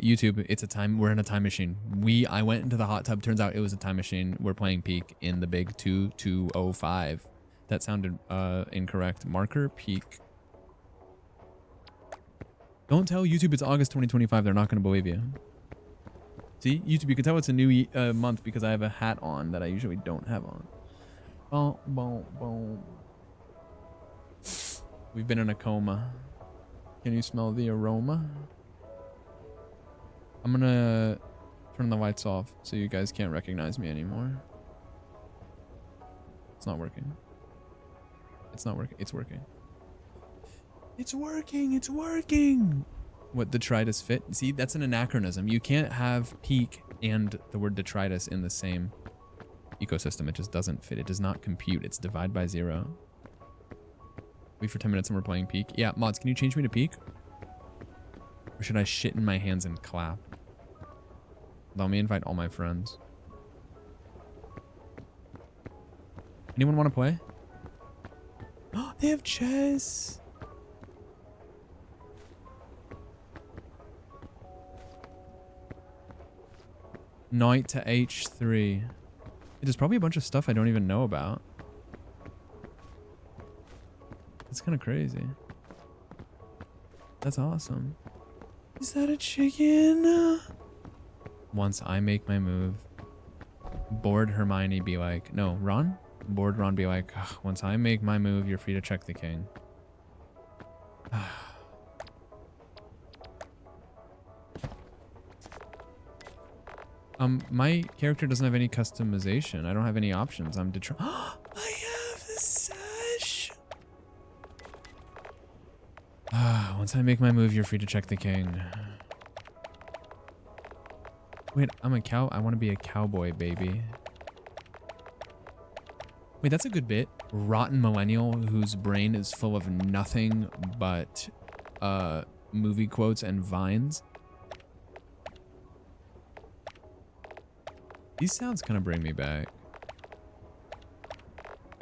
YouTube, it's a time. We're in a time machine. I went into the hot tub. Turns out it was a time machine. We're playing Peak in the big 2205. That sounded incorrect. Marker Peak. Don't tell YouTube it's August 2025. They're not going to believe you. See, YouTube, you can tell it's a new month because I have a hat on that I usually don't have on. Boom, boom, boom. We've been in a coma. Can you smell the aroma? I'm gonna turn the lights off so you guys can't recognize me anymore. It's not working. It's not working. It's working. It's working. It's working. What, detritus fit? See, that's an anachronism. You can't have Peak and the word detritus in the same ecosystem. It just doesn't fit. It does not compute. It's divide by 0. Wait for 10 minutes and we're playing Peak. Yeah, mods, can you change me to Peak? Or should I shit in my hands and clap? Let me invite all my friends. Anyone want to play? Oh, they have chess. Knight to h3. There's probably a bunch of stuff I don't even know about. That's kind of crazy. That's awesome. Is that a chicken? Once I make my move, bored Hermione be like, no, Ron? Bored Ron be like, once I make my move, you're free to check the king. My character doesn't have any customization. I don't have any options. I'm I have the sash. Once I make my move, you're free to check the king. Wait, I'm a cow. I want to be a cowboy, baby. Wait, that's a good bit. Rotten millennial whose brain is full of nothing but movie quotes and vines. These sounds kind of bring me back.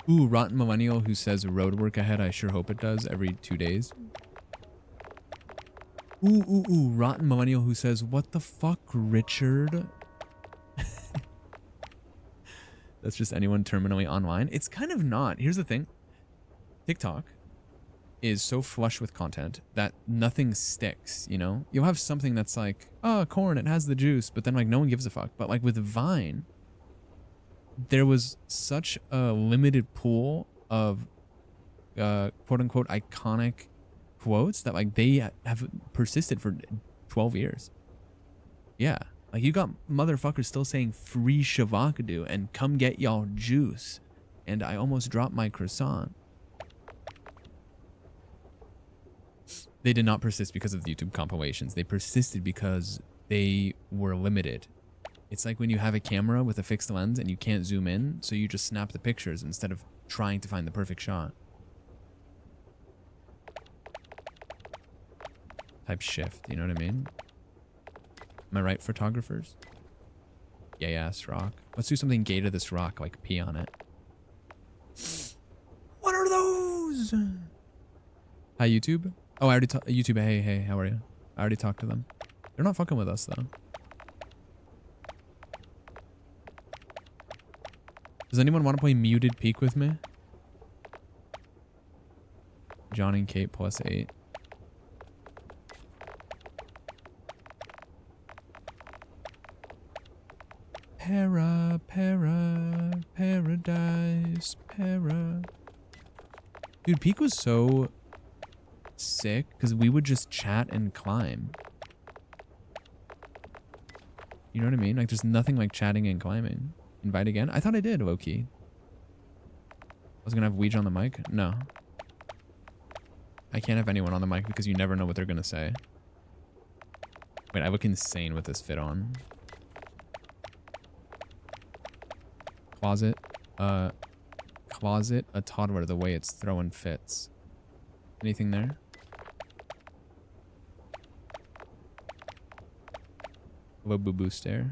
Ooh, rotten millennial who says road work ahead. I sure hope it does every 2 days. Ooh, rotten millennial who says, what the fuck, Richard? That's just anyone terminally online. It's kind of not. Here's the thing. TikTok is so flush with content that nothing sticks, you know? You'll have something that's like, oh, corn, it has the juice, but then like no one gives a fuck. But like with Vine, there was such a limited pool of quote unquote iconic quotes that like they have persisted for 12 years. Yeah. Like you got motherfuckers still saying free Shavakadu and come get y'all juice. And I almost dropped my croissant. They did not persist because of the YouTube compilations. They persisted because they were limited. It's like when you have a camera with a fixed lens and you can't zoom in, so you just snap the pictures instead of trying to find the perfect shot. Type shift, you know what I mean? Am I right, photographers? Gay ass rock. Let's do something gay to this rock, like pee on it. What are those? Hi, YouTube. Oh, I already talked. YouTube, hey, how are you? I already talked to them. They're not fucking with us, though. Does anyone want to play Muted Peak with me? John and Kate +8. Paradise, Dude, Peak was so sick because we would just chat and climb. You know what I mean? Like, there's nothing like chatting and climbing. Invite again? I thought I did, low-key. I was gonna have Ouija on the mic? No. I can't have anyone on the mic because you never know what they're gonna say. Wait, I look insane with this fit on. Closet a toddler the way it's throwing fits. Anything there? Low boo-boo stare.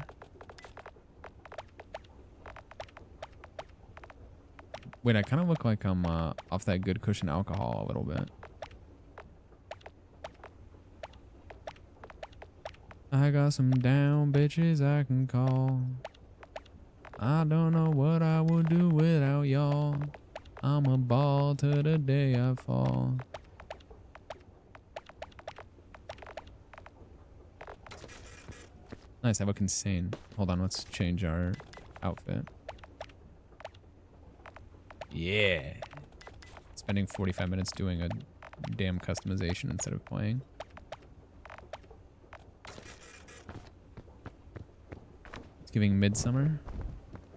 Wait, I kind of look like I'm off that good cushion alcohol a little bit. I got some down bitches I can call. I don't know what I would do without y'all. I'm a ball to the day I fall. Nice, I look insane. Hold on, let's change our outfit. Yeah. Spending 45 minutes doing a damn customization instead of playing. It's giving midsummer.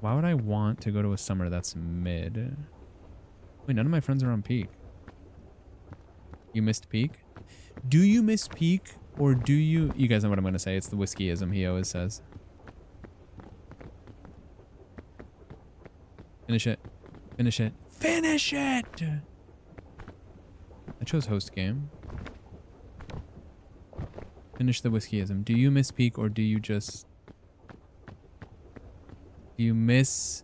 Why would I want to go to a summer that's mid? Wait, none of my friends are on peak. You missed peak? Do you miss peak or do you... You guys know what I'm going to say. It's the whiskeyism he always says. Finish it. Finish it. Finish it! I chose host game. Finish the whiskeyism. Do you miss peak or do you just... Do you miss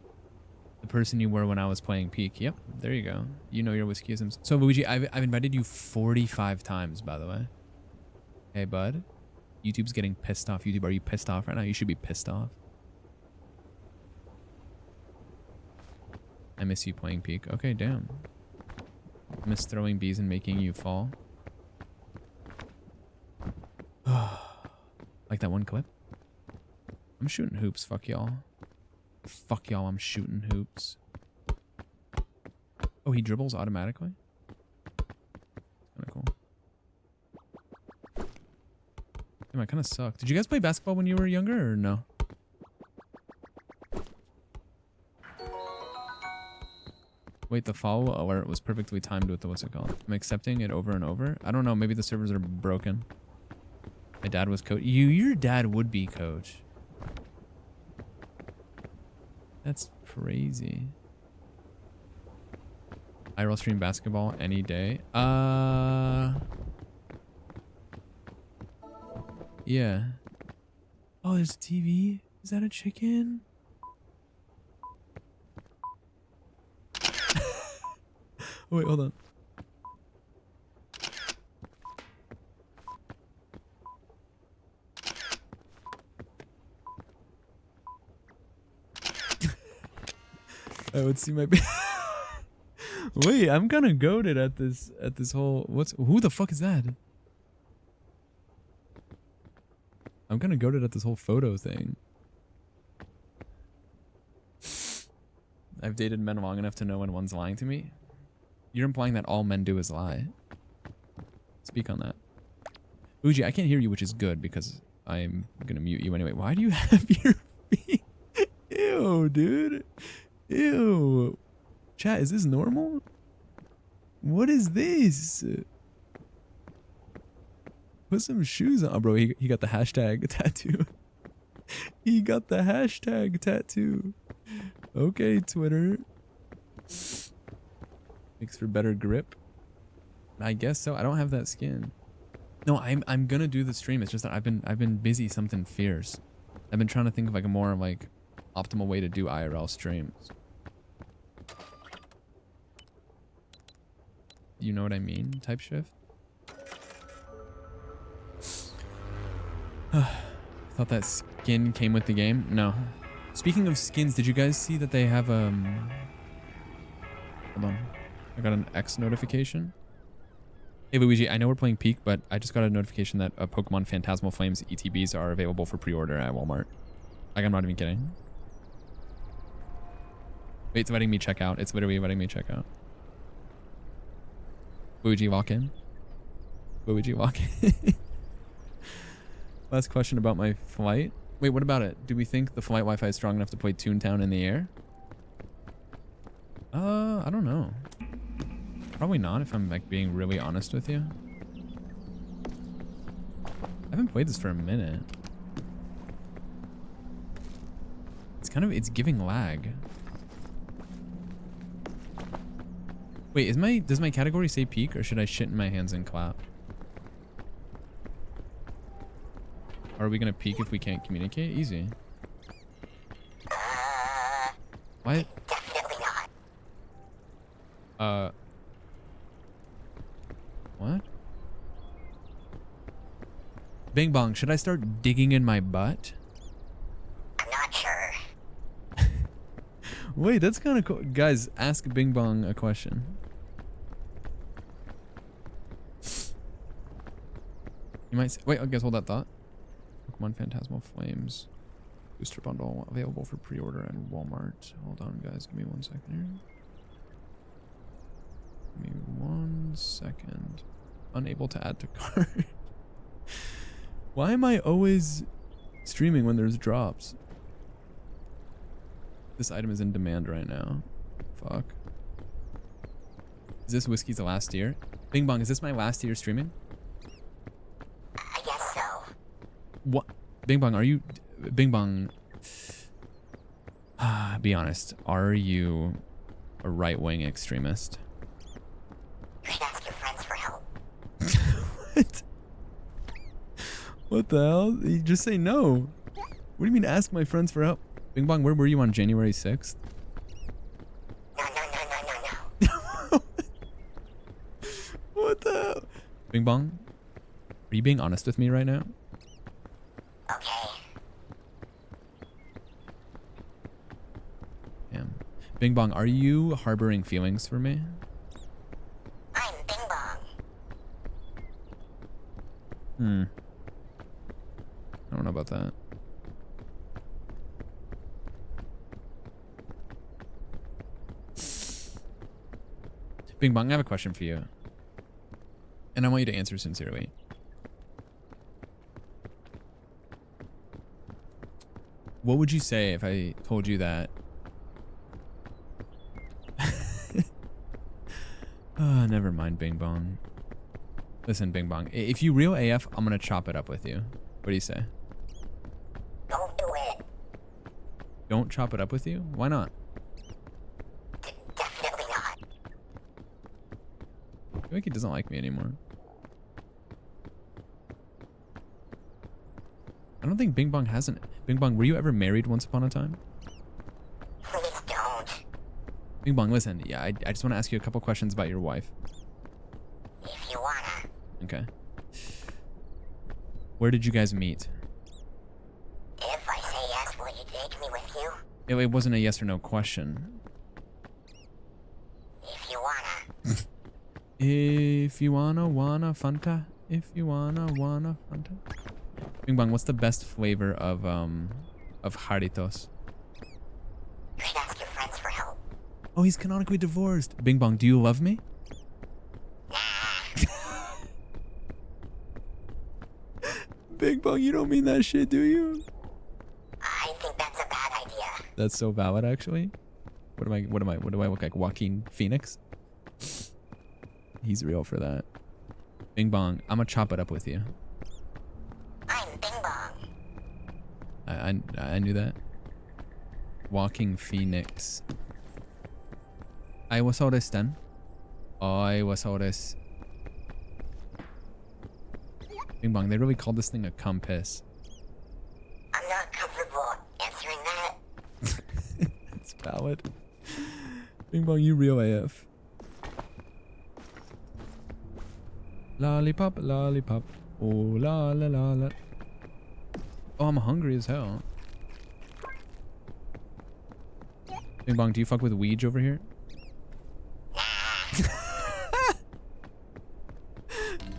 the person you were when I was playing peak? Yep, there you go. You know your whiskeyisms. So Luigi, I've invited you 45 times, by the way. Hey, bud. YouTube's getting pissed off. YouTube, are you pissed off right now? You should be pissed off. I miss you playing peak. Okay, damn. I miss throwing bees and making you fall. Like that one clip? I'm shooting hoops, fuck y'all. Fuck y'all, I'm shooting hoops. Oh, he dribbles automatically? Kinda cool. Damn, I kinda suck. Did you guys play basketball when you were younger or no? Wait, the follow alert was perfectly timed with the, what's it called? I'm accepting it over and over. I don't know, maybe the servers are broken. My dad was coach. Your dad would be coach. That's crazy. IRL stream basketball any day. Yeah. Oh, there's a TV? Is that a chicken? Oh, wait, hold on. I would see my Wait, I'm kind of goated at this whole who the fuck is that? I'm kind of goated at this whole photo thing. I've dated men long enough to know when one's lying to me. You're implying that all men do is lie. Speak on that. Uji, I can't hear you, which is good because I'm gonna mute you anyway. Why do you have your feet? Ew, dude. Ew. Chat, is this normal? What is this? Put some shoes on. Oh, bro, he got the hashtag tattoo. He got the hashtag tattoo. Okay, Twitter. Makes for better grip. I guess so. I don't have that skin. No, I'm gonna do the stream. It's just that I've been busy something fierce. I've been trying to think of like a more like optimal way to do IRL streams. You know what I mean? Type shift. Thought that skin came with the game. No. Speaking of skins, did you guys see that they have hold on. I got an X notification. Hey Luigi, I know we're playing Peak, but I just got a notification that Pokemon Phantasmal Flames ETBs are available for pre-order at Walmart. Like, I'm not even kidding. Wait, it's letting me check out. It's literally letting me check out. Luigi, walk in. Luigi, walk in. Last question about my flight. Wait, what about it? Do we think the flight Wi-Fi is strong enough to play Toontown in the air? I don't know. Probably not, if I'm like being really honest with you. I haven't played this for a minute. It's giving lag. Wait, does my category say peak or should I shit in my hands and clap? Are we gonna peak if we can't communicate? Easy. What? What? Bing Bong, should I start digging in my butt? I'm not sure. Wait, that's kind of cool. Guys, ask Bing Bong a question. You might say, wait, I guess hold that thought. Pokemon Phantasmal Flames booster bundle available for pre-order at Walmart. Hold on, guys. Give me 1 second here. Give me 1 second. Unable to add to cart. Why am I always streaming when there's drops? This item is in demand right now. Fuck. Is this Whiskey's last year? Bing Bong, is this my last year streaming? I guess so. What? Bing Bong, are you... Bing Bong... be honest. Are you a right-wing extremist? You should ask your friends for help. What? What the hell? You just say no. What do you mean ask my friends for help? Bing Bong, where were you on January 6th? No. What the hell? Bing Bong, are you being honest with me right now? Okay. Damn. Bing Bong, are you harboring feelings for me? I'm Bing Bong. I don't know about that. Bing Bong, I have a question for you. And I want you to answer sincerely. What would you say if I told you that... never mind, Bing Bong. Listen, Bing Bong. If you real AF, I'm gonna chop it up with you. What do you say? Don't do it. Don't chop it up with you? Why not? Definitely not. I feel like he doesn't like me anymore. I don't think Bing Bong hasn't. Bing Bong, were you ever married once upon a time? Please don't. Bing Bong, listen. Yeah, I just want to ask you a couple questions about your wife. If you wanna. Okay. Where did you guys meet? If I say yes, will you take me with you? It wasn't a yes or no question. If you wanna. If you wanna Fanta. If you wanna Fanta. Bing Bong, what's the best flavor of Jarritos? You should ask your friends for help. Oh, he's canonically divorced. Bing Bong, do you love me? Bing Bong, you don't mean that shit, do you? I think that's a bad idea. That's so valid, actually. What do I look like? Joaquin Phoenix? He's real for that. Bing Bong, I'm gonna chop it up with you. I'm Bing Bong. I knew that. Walking Phoenix. I was all this then. I was all this. Bing Bong, they really called this thing a compass. I'm not comfortable answering that. It's valid. Bing Bong, you real AF. Lollipop, lollipop. Oh, la la la la. Oh, I'm hungry as hell. Bing Bong, do you fuck with Weege over here?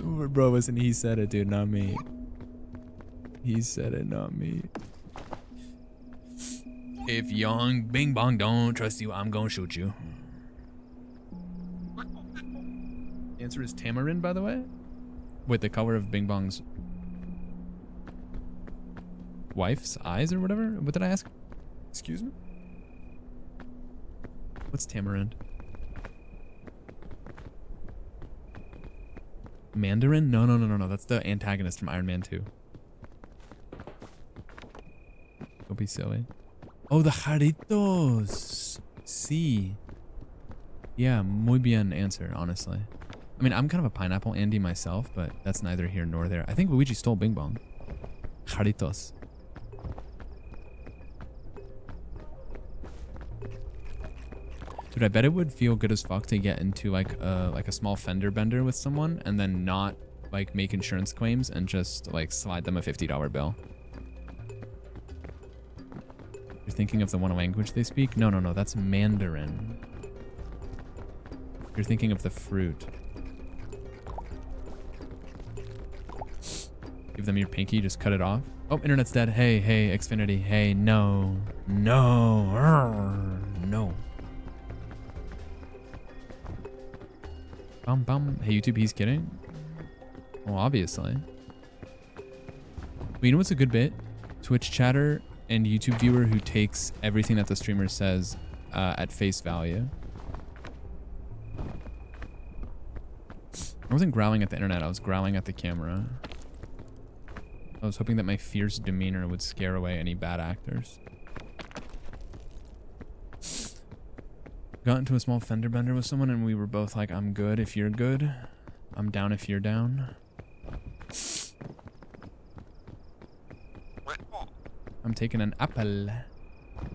Bro, listen, he said it, dude, not me. He said it, not me. If young Bing Bong don't trust you, I'm gonna shoot you. The answer is tamarind, by the way. With the color of Bing Bong's wife's eyes or whatever. What did I ask? Excuse me? What's tamarind? Mandarin? No. That's the antagonist from Iron Man 2. Don't be silly. Oh, the Jarritos. Sí. Yeah, muy bien answer, honestly. I mean, I'm kind of a pineapple Andy myself, but that's neither here nor there. I think Luigi stole Bing Bong. Jarritos. Dude, I bet it would feel good as fuck to get into like a small fender bender with someone and then not like make insurance claims and just like slide them a $50 bill. You're thinking of the one language they speak? No, no, no, that's Mandarin. You're thinking of the fruit. Give them your pinky, just cut it off. Oh, internet's dead. Hey, hey, Xfinity. Hey, no. No. No. Bum bum. Hey, YouTube, he's kidding. Well, obviously. But you know what's a good bit? Twitch chatter and YouTube viewer who takes everything that the streamer says at face value. I wasn't growling at the internet, I was growling at the camera. I was hoping that my fierce demeanor would scare away any bad actors. Got into a small fender bender with someone and we were both like, I'm good if you're good. I'm down if you're down. I'm taking an apple. But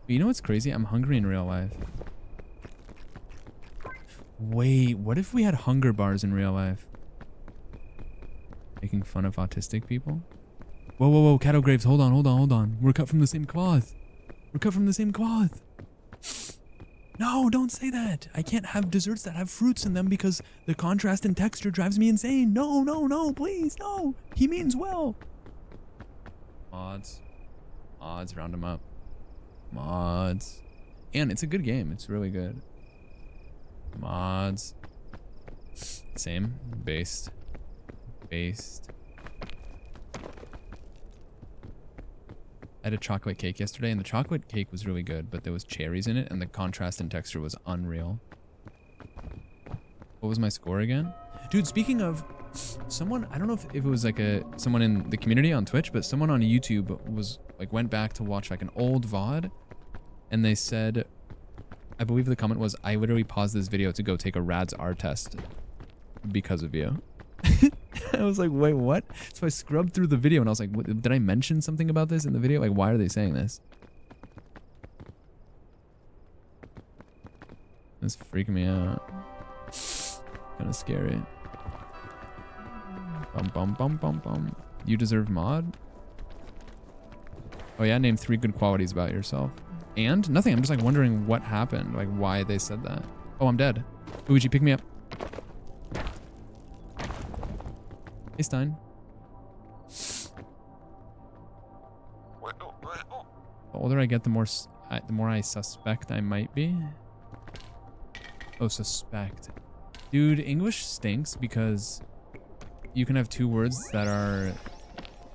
you know what's crazy? I'm hungry in real life. Wait, what if we had hunger bars in real life? Making fun of autistic people? Whoa, whoa, whoa, Cattle Graves, hold on, hold on, hold on. We're cut from the same cloth. We're cut from the same cloth. No, don't say that. I can't have desserts that have fruits in them because the contrast in texture drives me insane. No, no, no, please, no. He means well. Mods. Mods, round them up. Mods. And it's a good game. It's really good. Mods. Same. Based. Based. I had a chocolate cake yesterday, and the chocolate cake was really good, but there was cherries in it, and the contrast and texture was unreal. What was my score again? Dude, speaking of someone, I don't know if it was like someone in the community on Twitch, but someone on YouTube was like went back to watch like an old VOD, and they said, I believe the comment was, I literally paused this video to go take a RADS R test because of you. I was like, wait, what? So I scrubbed through the video and I was like, what, did I mention something about this in the video? Like, why are they saying this? It's freaking me out. Kind of scary. Bum, bum, bum, bum, bum. You deserve mod? Oh yeah, name 3 good qualities about yourself. And? Nothing. I'm just like wondering what happened. Like why they said that. Oh, I'm dead. Luigi, pick me up. Hey, Stein. The older I get, the more I suspect I might be. Oh, suspect. Dude, English stinks because you can have 2 words that are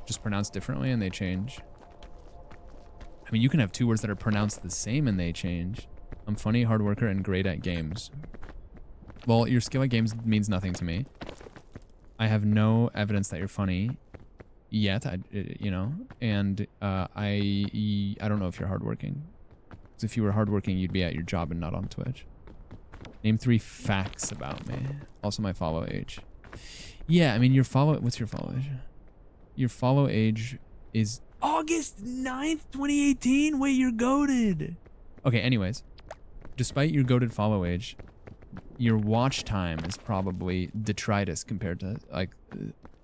just pronounced differently and they change. I mean, you can have 2 words that are pronounced the same and they change. I'm funny, hard worker, and great at games. Well, your skill at games means nothing to me. I have no evidence that you're funny yet, you know, and I don't know if you're hardworking. Because if you were hardworking, you'd be at your job and not on Twitch. Name 3 facts about me. Also my follow age. Yeah, I mean, what's your follow age? Your follow age is August 9th, 2018? Wait, you're goated. Okay, anyways. Despite your goated follow age, your watch time is probably detritus compared to like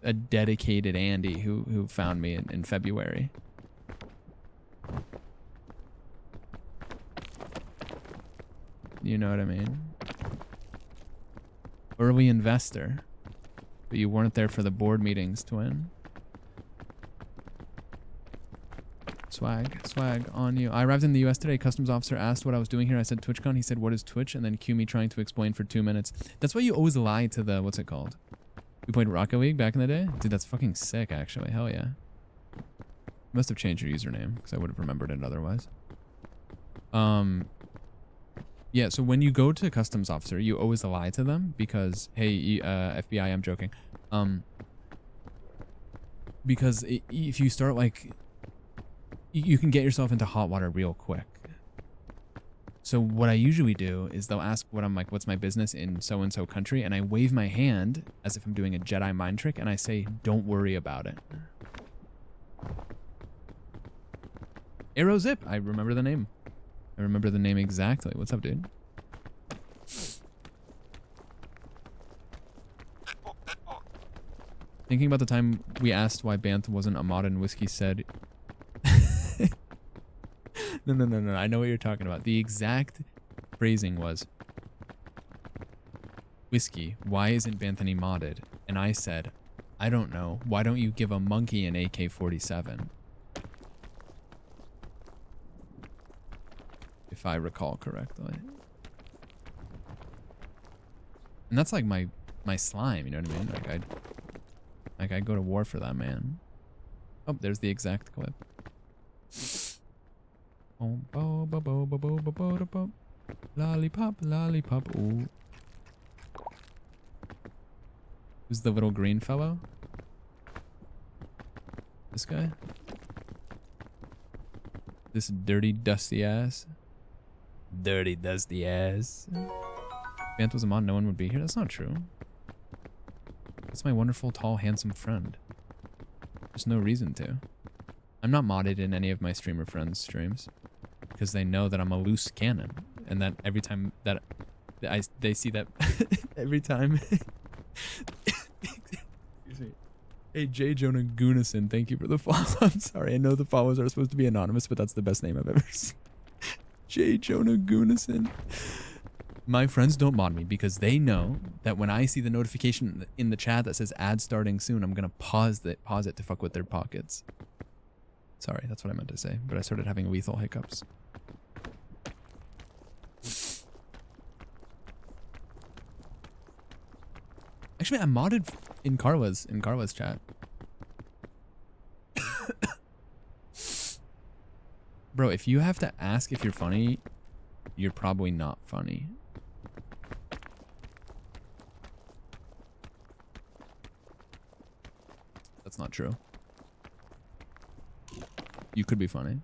a dedicated Andy who found me in February. You know what I mean? Early investor, but you weren't there for the board meetings to win. Swag on you. I arrived in the US today. Customs officer asked what I was doing here. I said TwitchCon. He said, what is Twitch? And then cue me trying to explain for 2 minutes. That's why you always lie to the, what's it called? We played Rocket League back in the day? Dude, that's fucking sick, actually. Hell yeah. Must have changed your username, because I would have remembered it otherwise. Yeah, so when you go to customs officer, you always lie to them because, hey, FBI, I'm joking. Because if you start, like, you can get yourself into hot water real quick. So what I usually do is they'll ask what's my business in so-and-so country, and I wave my hand as if I'm doing a Jedi mind trick, and I say, don't worry about it. Aerozip, I remember the name. I remember the name exactly. What's up, dude? Thinking about the time we asked why Banth wasn't a mod and Whiskey said... No. I know what you're talking about. The exact phrasing was, Whiskey, why isn't Banthany modded? And I said, I don't know. Why don't you give a monkey an AK-47? If I recall correctly. And that's like my slime, you know what I mean? Like I'd go to war for that man. Oh, there's the exact clip. Oh, bo bo bo bo bo bo bo bo. Lollipop, lollipop. Ooh. Who's the little green fellow? This guy? This dirty, dusty ass? Dirty, dusty ass. If Banth was a mod, no one would be here. That's not true. That's my wonderful, tall, handsome friend. There's no reason to. I'm not modded in any of my streamer friends' streams because they know that I'm a loose cannon, and that every time that they see that every time. Excuse me. Hey, J. Jonah Gunison, thank you for the follow. I'm sorry, I know the follows are supposed to be anonymous, but that's the best name I've ever seen. J. Jonah Gunison. My friends don't mod me because they know that when I see the notification in the chat that says ad starting soon, I'm gonna pause it to fuck with their pockets. Sorry, that's what I meant to say, but I started having lethal hiccups. Actually, I modded in Carla's chat. Bro, if you have to ask if you're funny, you're probably not funny. That's not true. You could be funny.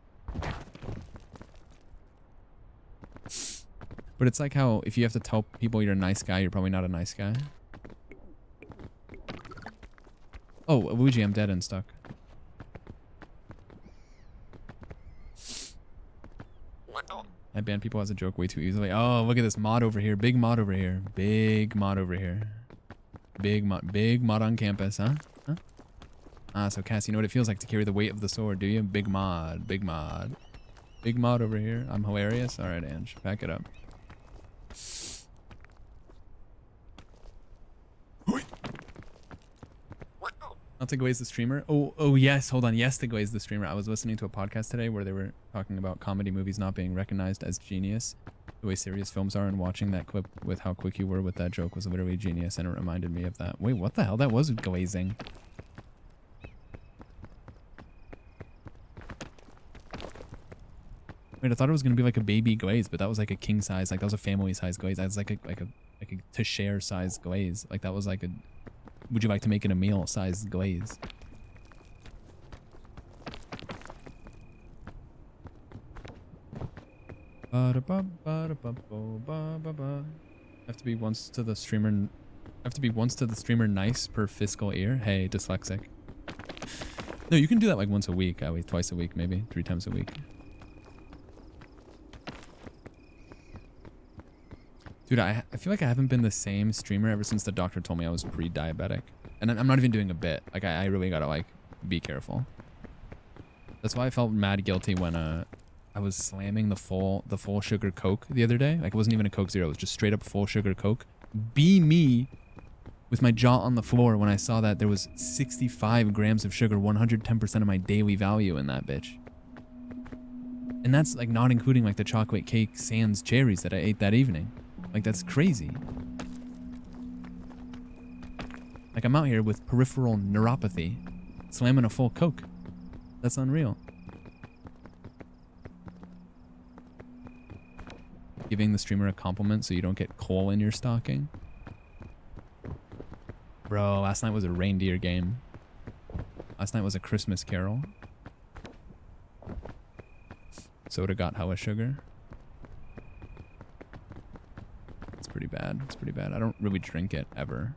But it's like how if you have to tell people you're a nice guy, you're probably not a nice guy. Oh, Luigi, I'm dead and stuck. I ban people as a joke way too easily. Oh, look at this mod over here. Big mod over here. Big mod over here. Big mod on campus, huh? Huh? Ah, so Cass, you know what it feels like to carry the weight of the sword, do you? Big mod. Big mod. Big mod over here. I'm hilarious. All right, Ange, back it up. Not Tigway's the streamer. Oh yes, hold on. Yes, Tigway's the streamer. I was listening to a podcast today where they were talking about comedy movies not being recognized as genius, the way serious films are, and watching that clip with how quick you were with that joke was literally genius, and it reminded me of that. Wait, what the hell? That was glazing. Wait, I thought it was gonna be like a baby glaze, but that was like a king size, like that was a family size glaze. That was like a to share size glaze. Like that was like a, would you like to make it a meal size glaze? Have to be once to the streamer. Have to be once to the streamer nice per fiscal year. Hey, dyslexic. No, you can do that like once a week. I wait, twice a week, maybe 3 times a week. Dude, I feel like I haven't been the same streamer ever since the doctor told me I was pre-diabetic. And I'm not even doing a bit. Like, I really gotta, like, be careful. That's why I felt mad guilty when I was slamming the full sugar Coke the other day. Like, it wasn't even a Coke Zero. It was just straight up full sugar Coke. Be me with my jaw on the floor when I saw that there was 65 grams of sugar, 110% of my daily value in that bitch. And that's, like, not including, like, the chocolate cake sans cherries that I ate that evening. Like, that's crazy. Like, I'm out here with peripheral neuropathy, slamming a full Coke. That's unreal. Giving the streamer a compliment so you don't get coal in your stocking. Bro, last night was a reindeer game. Last night was a Christmas carol. Soda got hella sugar. It's pretty bad. It's pretty bad. I don't really drink it ever.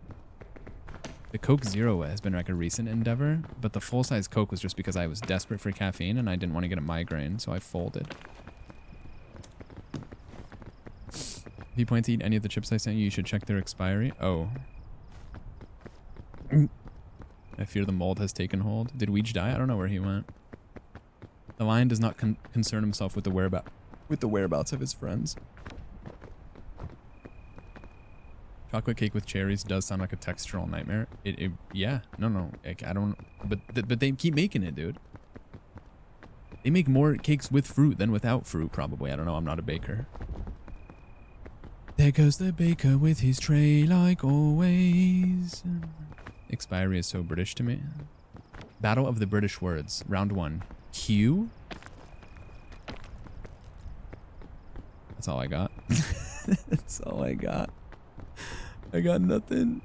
The Coke Zero has been like a recent endeavor, but the full-size Coke was just because I was desperate for caffeine and I didn't want to get a migraine, so I folded. If you plan to eat any of the chips I sent you, you should check their expiry. Oh. I I fear the mold has taken hold. Did Weege die? I don't know where he went. The lion does not concern himself with the whereabouts of his friends. Chocolate cake with cherries does sound like a textural nightmare. Yeah, no, like, I don't, but they keep making it, dude. They make more cakes with fruit than without fruit, probably. I don't know, I'm not a baker. There goes the baker with his tray like always. Expiry is so British to me. Battle of the British words, round 1. Q? That's all I got. That's all I got. I got nothing.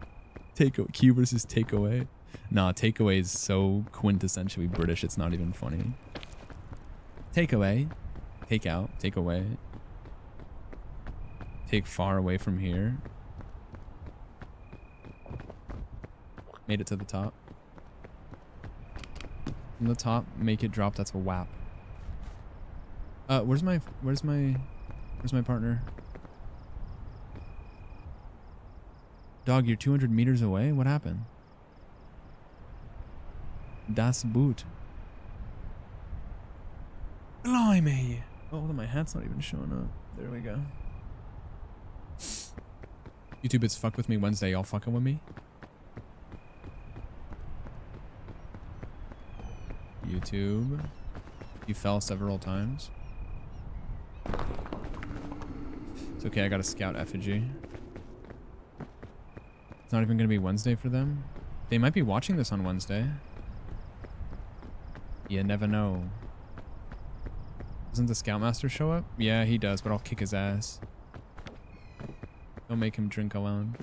Q versus takeaway. Nah, takeaway is so quintessentially British, it's not even funny. Takeaway. Take out. Take away. Take far away from here. Made it to the top. From the top, make it drop. That's a WAP. Where's my partner? Dog, you're 200 meters away? What happened? Das Boot. Blimey. Oh, my hat's not even showing up. There we go. YouTube, it's fuck with me Wednesday. Y'all fucking with me? YouTube. You fell several times. It's okay, I got a scout effigy. It's not even gonna be Wednesday for them. They might be watching this on Wednesday. You never know. Doesn't the Scoutmaster show up? Yeah, he does, but I'll kick his ass. Don't make him drink alone.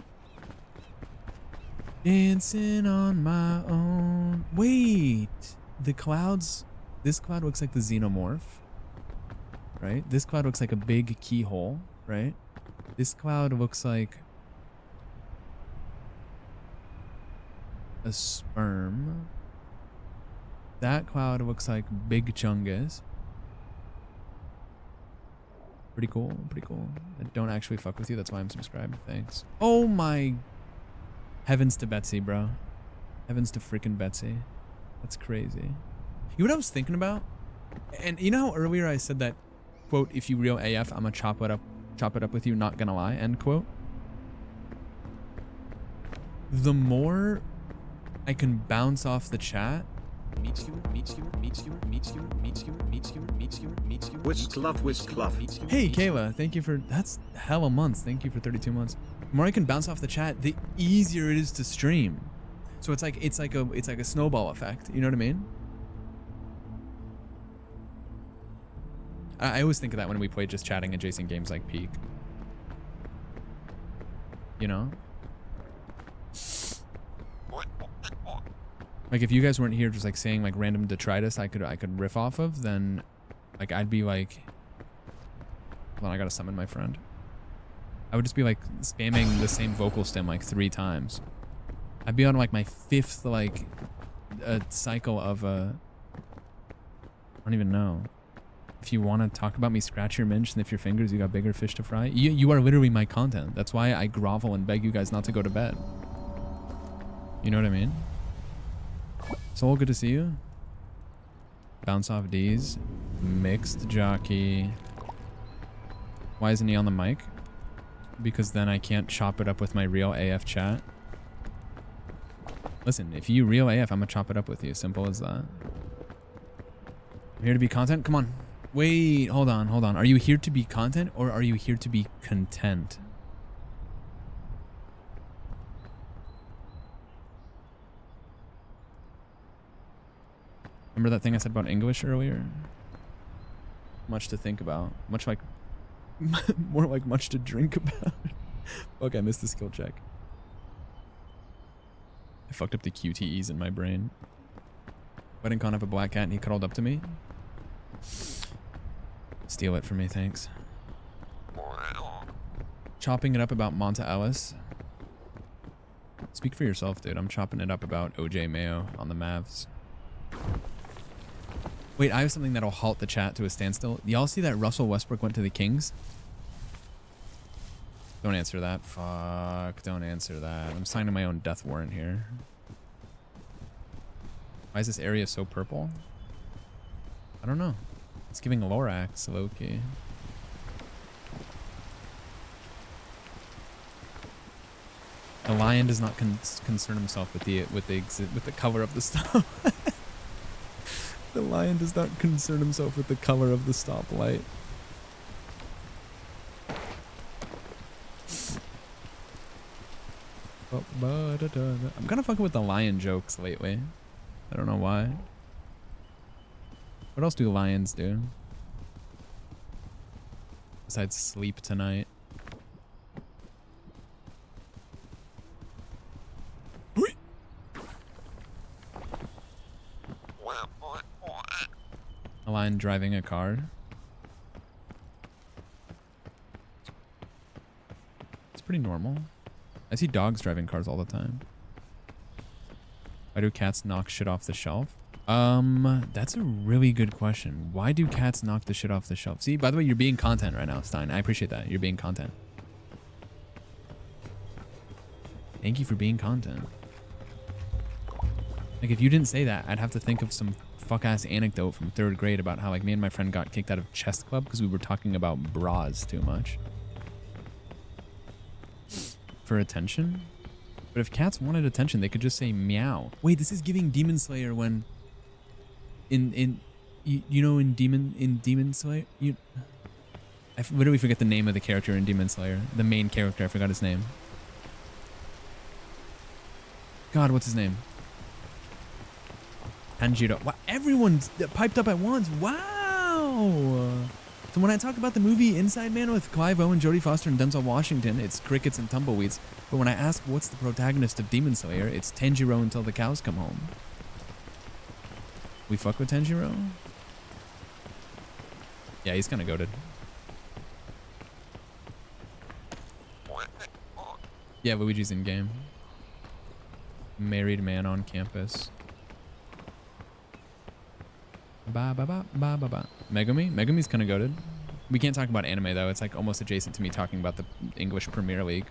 Dancing on my own. Wait! The clouds... This cloud looks like the Xenomorph. Right? This cloud looks like a big keyhole. Right? This cloud looks like... a sperm. That cloud looks like Big Chungus. Pretty cool, pretty cool. I don't actually fuck with you, that's why I'm subscribed. Thanks. Oh my... Heavens to Betsy, bro. Heavens to freaking Betsy. That's crazy. You know what I was thinking about? And you know how earlier I said that, quote, if you real AF, I'm gonna chop it up with you, not gonna lie, end quote. The more I can bounce off the chat. Whisk love. Hey Kayla, thank you for, that's hella months. Thank you for 32 months. The more I can bounce off the chat, the easier it is to stream. So it's like a snowball effect. You know what I mean? I always think of that when we play just chatting adjacent games like Peak. You know? Like if you guys weren't here just like saying like random detritus I could riff off of, then like I'd be like, hold on, I gotta summon my friend. I would just be like spamming the same vocal stem like 3 times. I'd be on like my 5th like cycle of I don't even know. If you want to talk about me, scratch your minge, sniff your fingers, you got bigger fish to fry. You are literally my content. That's why I grovel and beg you guys not to go to bed. You know what I mean? Soul, good to see you. Bounce off D's. Mixed jockey. Why isn't he on the mic? Because then I can't chop it up with my real AF chat. Listen, if you real AF, I'm gonna chop it up with you. Simple as that. I'm here to be content? Come on. Wait, hold on. Are you here to be content or are you here to be content? Remember that thing I said about English earlier? Much to think about. Much like... more like much to drink about. Fuck, I missed the skill check. I fucked up the QTEs in my brain. Why didn't Con have a black cat and he cuddled up to me? Steal it for me, thanks. Chopping it up about Monta Ellis. Speak for yourself, dude. I'm chopping it up about OJ Mayo on the Mavs. Wait, I have something that'll halt the chat to a standstill. Y'all see that Russell Westbrook went to the Kings? Don't answer that. Fuck, don't answer that. I'm signing my own death warrant here. Why is this area so purple? I don't know. It's giving Lorax, low-key. The lion does not concern himself with the color of the stop. The lion does not concern himself with the color of the stoplight. I'm kind of fucking with the lion jokes lately. I don't know why. What else do lions do? Besides sleep tonight. A lion driving a car. It's pretty normal. I see dogs driving cars all the time. Why do cats knock shit off the shelf? That's a really good question. Why do cats knock the shit off the shelf? See, by the way, you're being content right now, Stein. I appreciate that. You're being content. Thank you for being content. Like, if you didn't say that, I'd have to think of some fuck-ass anecdote from 3rd grade about how, like, me and my friend got kicked out of chess club because we were talking about bras too much. For attention? But if cats wanted attention, they could just say meow. Wait, this is giving Demon Slayer when... You know in Demon Slayer? I literally forget the name of the character in Demon Slayer. The main character, I forgot his name. God, what's his name? Tanjiro. Wow, everyone's piped up at once. Wow. So when I talk about the movie Inside Man with Clive Owen, Jodie Foster, and Denzel Washington, it's crickets and tumbleweeds. But when I ask what's the protagonist of Demon Slayer, it's Tanjiro until the cows come home. We fuck with Tanjiro? Yeah, he's kind of goated. Yeah, Luigi's in game. Married man on campus. Ba ba ba ba ba ba. Megumi? Megumi's kind of goated. We can't talk about anime though. It's like almost adjacent to me talking about the English Premier League.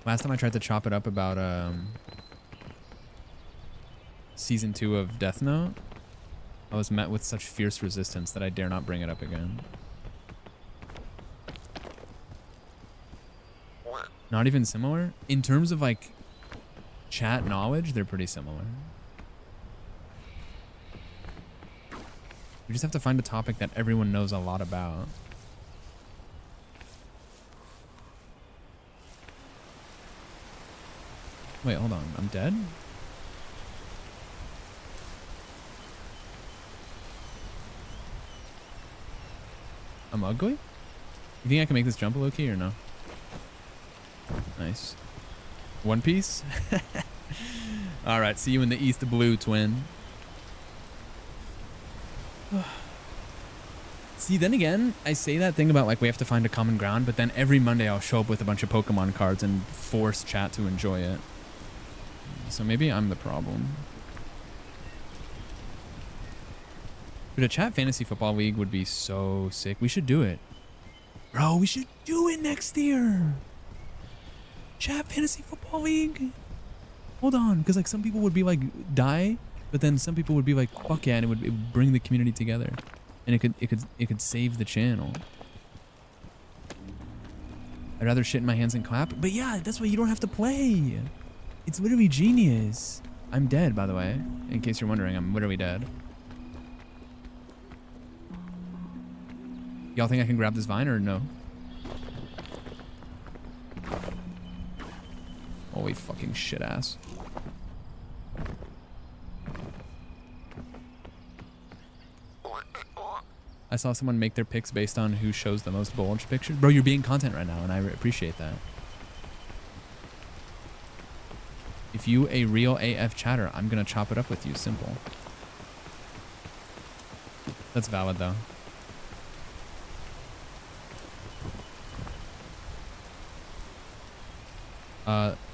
Last time I tried to chop it up about season 2 of Death Note, I was met with such fierce resistance that I dare not bring it up again. Not even similar? In terms of like chat knowledge, they're pretty similar. We just have to find a topic that everyone knows a lot about. Wait, hold on. I'm dead? I'm ugly? You think I can make this jump a low key or no? Nice. One Piece? Alright, see you in the East Blue, twin. See, then again, I say that thing about like we have to find a common ground, but then every Monday I'll show up with a bunch of Pokemon cards and force chat to enjoy it. So maybe I'm the problem. But a chat fantasy football league would be so sick. We should do it. Bro, we should do it next year. Chat fantasy football league. Hold on, because like some people would be like die, but then some people would be like fuck yeah, and it would bring the community together, and it could save the channel. I'd rather shit in my hands and clap, but yeah, that's why you don't have to play. It's literally genius. I'm dead, by the way, in case you're wondering. I'm literally dead. Y'all think I can grab this vine or no? Holy fucking shit ass. I saw someone make their picks based on who shows the most bulge pictures. Bro, you're being content right now, and I appreciate that. If you a real AF chatter, I'm gonna chop it up with you. Simple. That's valid though.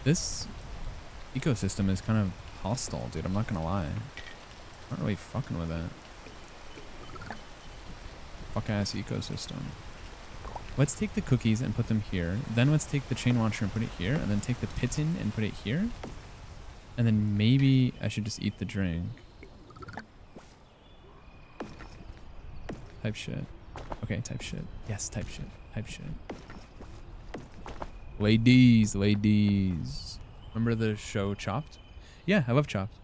This ecosystem is kind of hostile, dude. I'm not gonna lie. I'm not really fucking with it. Fuck ass ecosystem. Let's take the cookies and put them here. Then let's take the chain launcher and put it here. And then take the piton and put it here. And then maybe I should just eat the drink. Type shit. Okay, type shit. Yes, type shit. Type shit. Ladies, ladies. Remember the show Chopped? Yeah, I love Chopped.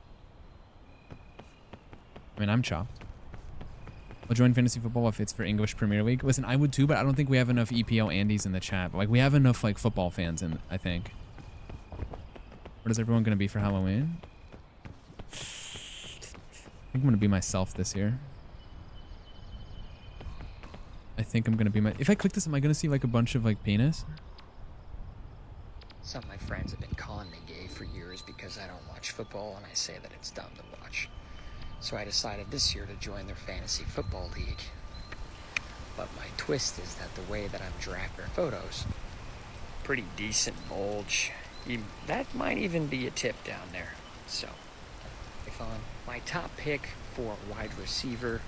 I mean, I'm Chopped. I'll join fantasy football if it's for English Premier League. Listen, I would too, but I don't think we have enough EPL Andes in the chat. Like, we have enough, like, football fans in, I think. What is everyone going to be for Halloween? I think I'm going to be myself this year. I think I'm going to be my... If I click this, am I going to see, like, a bunch of, like, penis? Some of my friends have been calling me gay for years because I don't watch football and I say that it's dumb to watch. So I decided this year to join their fantasy football league. But my twist is that the way that I'm drafting photos, pretty decent bulge. That might even be a tip down there. So, if on my top pick for wide receiver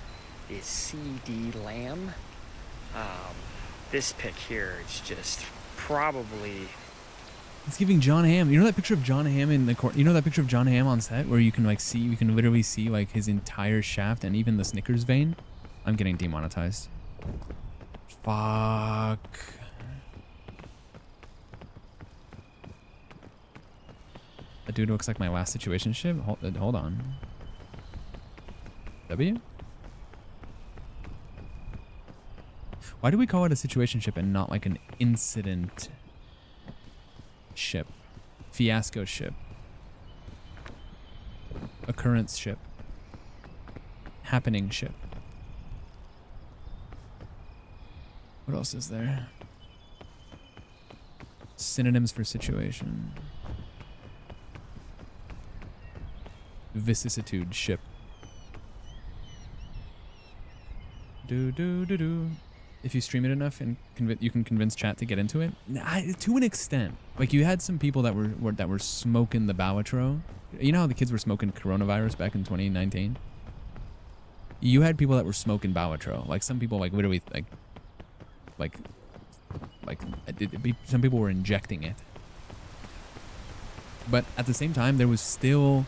is CD Lamb. This pick here is just probably... It's giving John Hamm. You know that picture of John Hamm in the court? You know that picture of John Hamm on set where you can like see, you can literally see like his entire shaft and even the Snickers vein? I'm getting demonetized. Fuck. That dude looks like my last situationship. Hold on. W? Why do we call it a situationship and not like an incident ship? Fiasco ship. Occurrence ship. Happening ship. What else is there? Synonyms for situation. Vicissitude ship. Do. If you stream it enough and you can convince chat to get into it, to an extent. Like you had some people that were smoking the Balitro. You know how the kids were smoking coronavirus back in 2019? You had people that were smoking Balitro. Like some people like literally some people were injecting it. But at the same time, there was still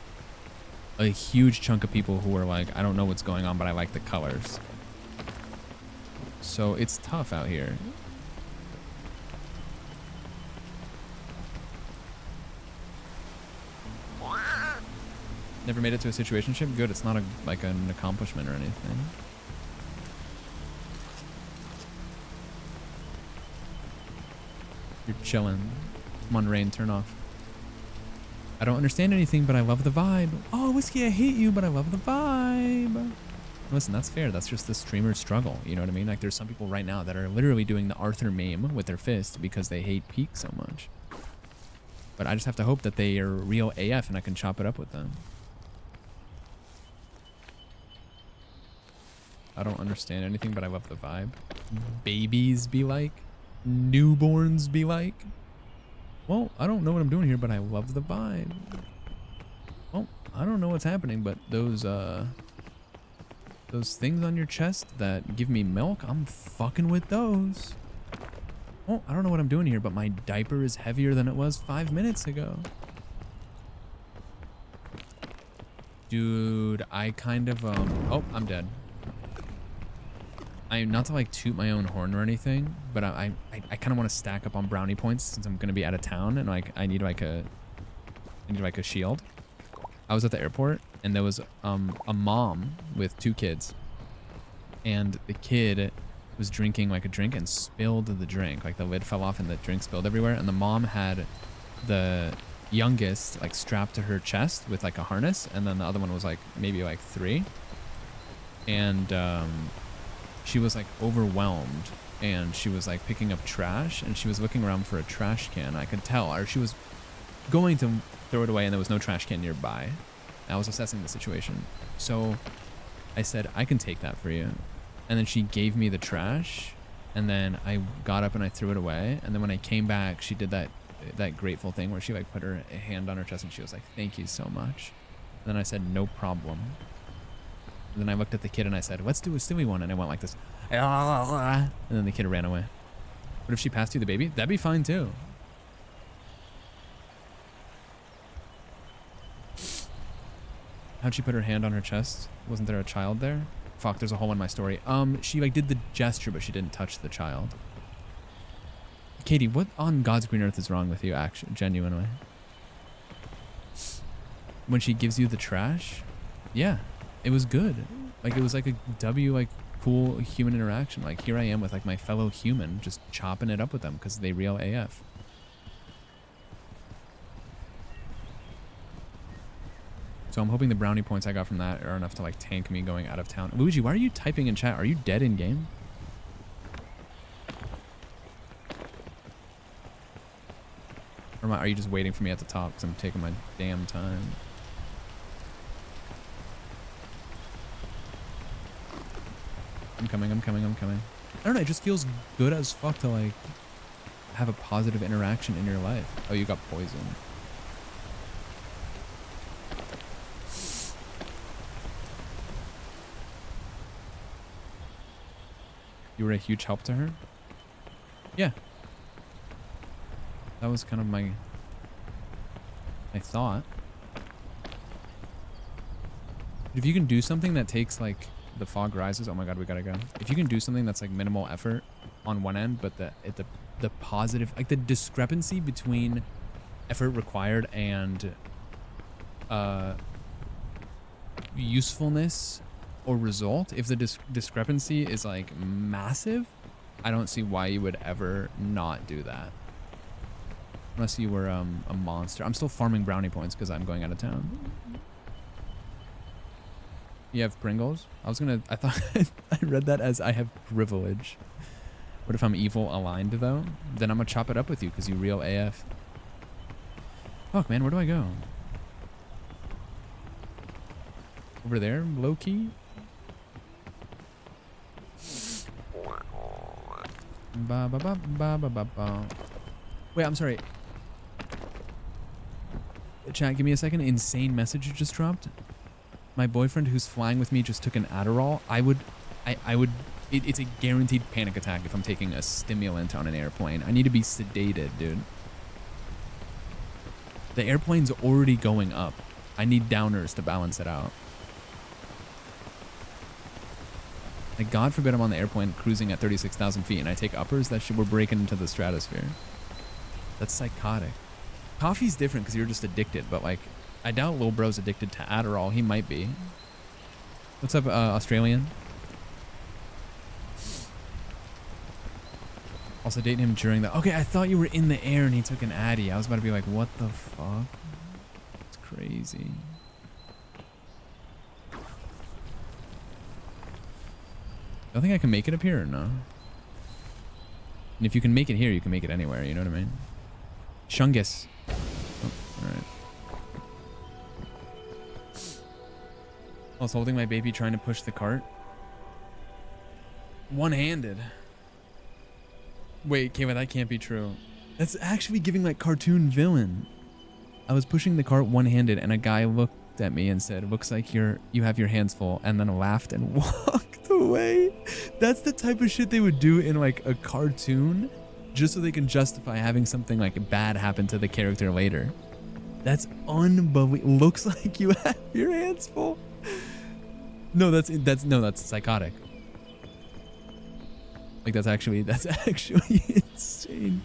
a huge chunk of people who were like, I don't know what's going on, but I like the colors. So it's tough out here. Never made it to a situationship? Good, it's not like an accomplishment or anything. You're chilling. Come on, Rain, turn off. I don't understand anything, but I love the vibe. Oh, Whiskey, I hate you, but I love the vibe. Listen, that's fair. That's just the streamer's struggle. You know what I mean? Like, there's some people right now that are literally doing the Arthur meme with their fist because they hate Peak so much. But I just have to hope that they are real AF and I can chop it up with them. I don't understand anything, but I love the vibe. Babies be like. Newborns be like. Well, I don't know what I'm doing here, but I love the vibe. Well, I don't know what's happening, but those things on your chest that give me milk, I'm fucking with those. Well, I don't know what I'm doing here, but my diaper is heavier than it was 5 minutes ago. Dude, I kind of, oh, I'm dead. Not to like toot my own horn or anything, but I kind of want to stack up on brownie points since I'm going to be out of town and like I need like a shield. I was at the airport and there was a mom with 2 kids, and the kid was drinking like a drink and spilled the drink. Like the lid fell off and the drink spilled everywhere, and the mom had the youngest like strapped to her chest with like a harness, and then the other one was like maybe like 3, and she was like overwhelmed and she was like picking up trash and she was looking around for a trash can. I could tell, or she was going to throw it away and there was no trash can nearby. I was assessing the situation. So I said, I can take that for you. And then she gave me the trash, and then I got up and I threw it away. And then when I came back, she did that grateful thing where she like put her hand on her chest and she was like, thank you so much. And then I said, no problem. And then I looked at the kid and I said, let's do a silly one. And I went like this. And then the kid ran away. What if she passed you the baby? That'd be fine too. How'd she put her hand on her chest? Wasn't there a child there? Fuck, there's a hole in my story. She like did the gesture, but she didn't touch the child. Katie, what on God's green earth is wrong with you, actually, genuinely? When she gives you the trash? Yeah, it was good. Like, it was like a W, like, cool human interaction. Like, here I am with, like, my fellow human, just chopping it up with them because they real AF. So I'm hoping the brownie points I got from that are enough to, like, tank me going out of town. Luigi, why are you typing in chat? Are you dead in game? Or are you just waiting for me at the top because I'm taking my damn time? I'm coming, I'm coming, I'm coming. I don't know, it just feels good as fuck to, like, have a positive interaction in your life. Oh, you got poisoned. You were a huge help to her? Yeah. That was kind of my thought. If you can do something that takes, like, the fog rises. Oh my god, we gotta go. If you can do something that's like minimal effort on one end, but the positive, like the discrepancy between effort required and usefulness or result, if the discrepancy is like massive, I don't see why you would ever not do that. Unless you were a monster. I'm still farming brownie points because I'm going out of town. You have Pringles? I thought I read that as I have privilege. What if I'm evil aligned though? Then I'm gonna chop it up with you because you real AF. Fuck man, where do I go? Over there, low key? Ba ba ba ba ba ba ba. Wait, I'm sorry. Chat, give me a second. Insane message you just dropped. My boyfriend who's flying with me just took an Adderall. It's a guaranteed panic attack if I'm taking a stimulant on an airplane. I need to be sedated, dude. The airplane's already going up. I need downers to balance it out. Like, God forbid I'm on the airplane cruising at 36,000 feet and I take uppers. That shit, we're breaking into the stratosphere. That's psychotic. Coffee's different because you're just addicted, but like, I doubt Lil Bro's addicted to Adderall. He might be. What's up, Australian? Also dating him during the... Okay, I thought you were in the air and he took an Addy. I was about to be like, what the fuck? It's crazy. I think I can make it up here or no? And if you can make it here, you can make it anywhere. You know what I mean? Shungus. Oh, all right. I was holding my baby trying to push the cart. One-handed. Wait, Kayla, that can't be true. That's actually giving like cartoon villain. I was pushing the cart one-handed and a guy looked at me and said, looks like you have your hands full, and then laughed and walked away. That's the type of shit they would do in like a cartoon just so they can justify having something like bad happen to the character later. That's unbelievable. Looks like you have your hands full. No, that's psychotic. Like that's actually insane.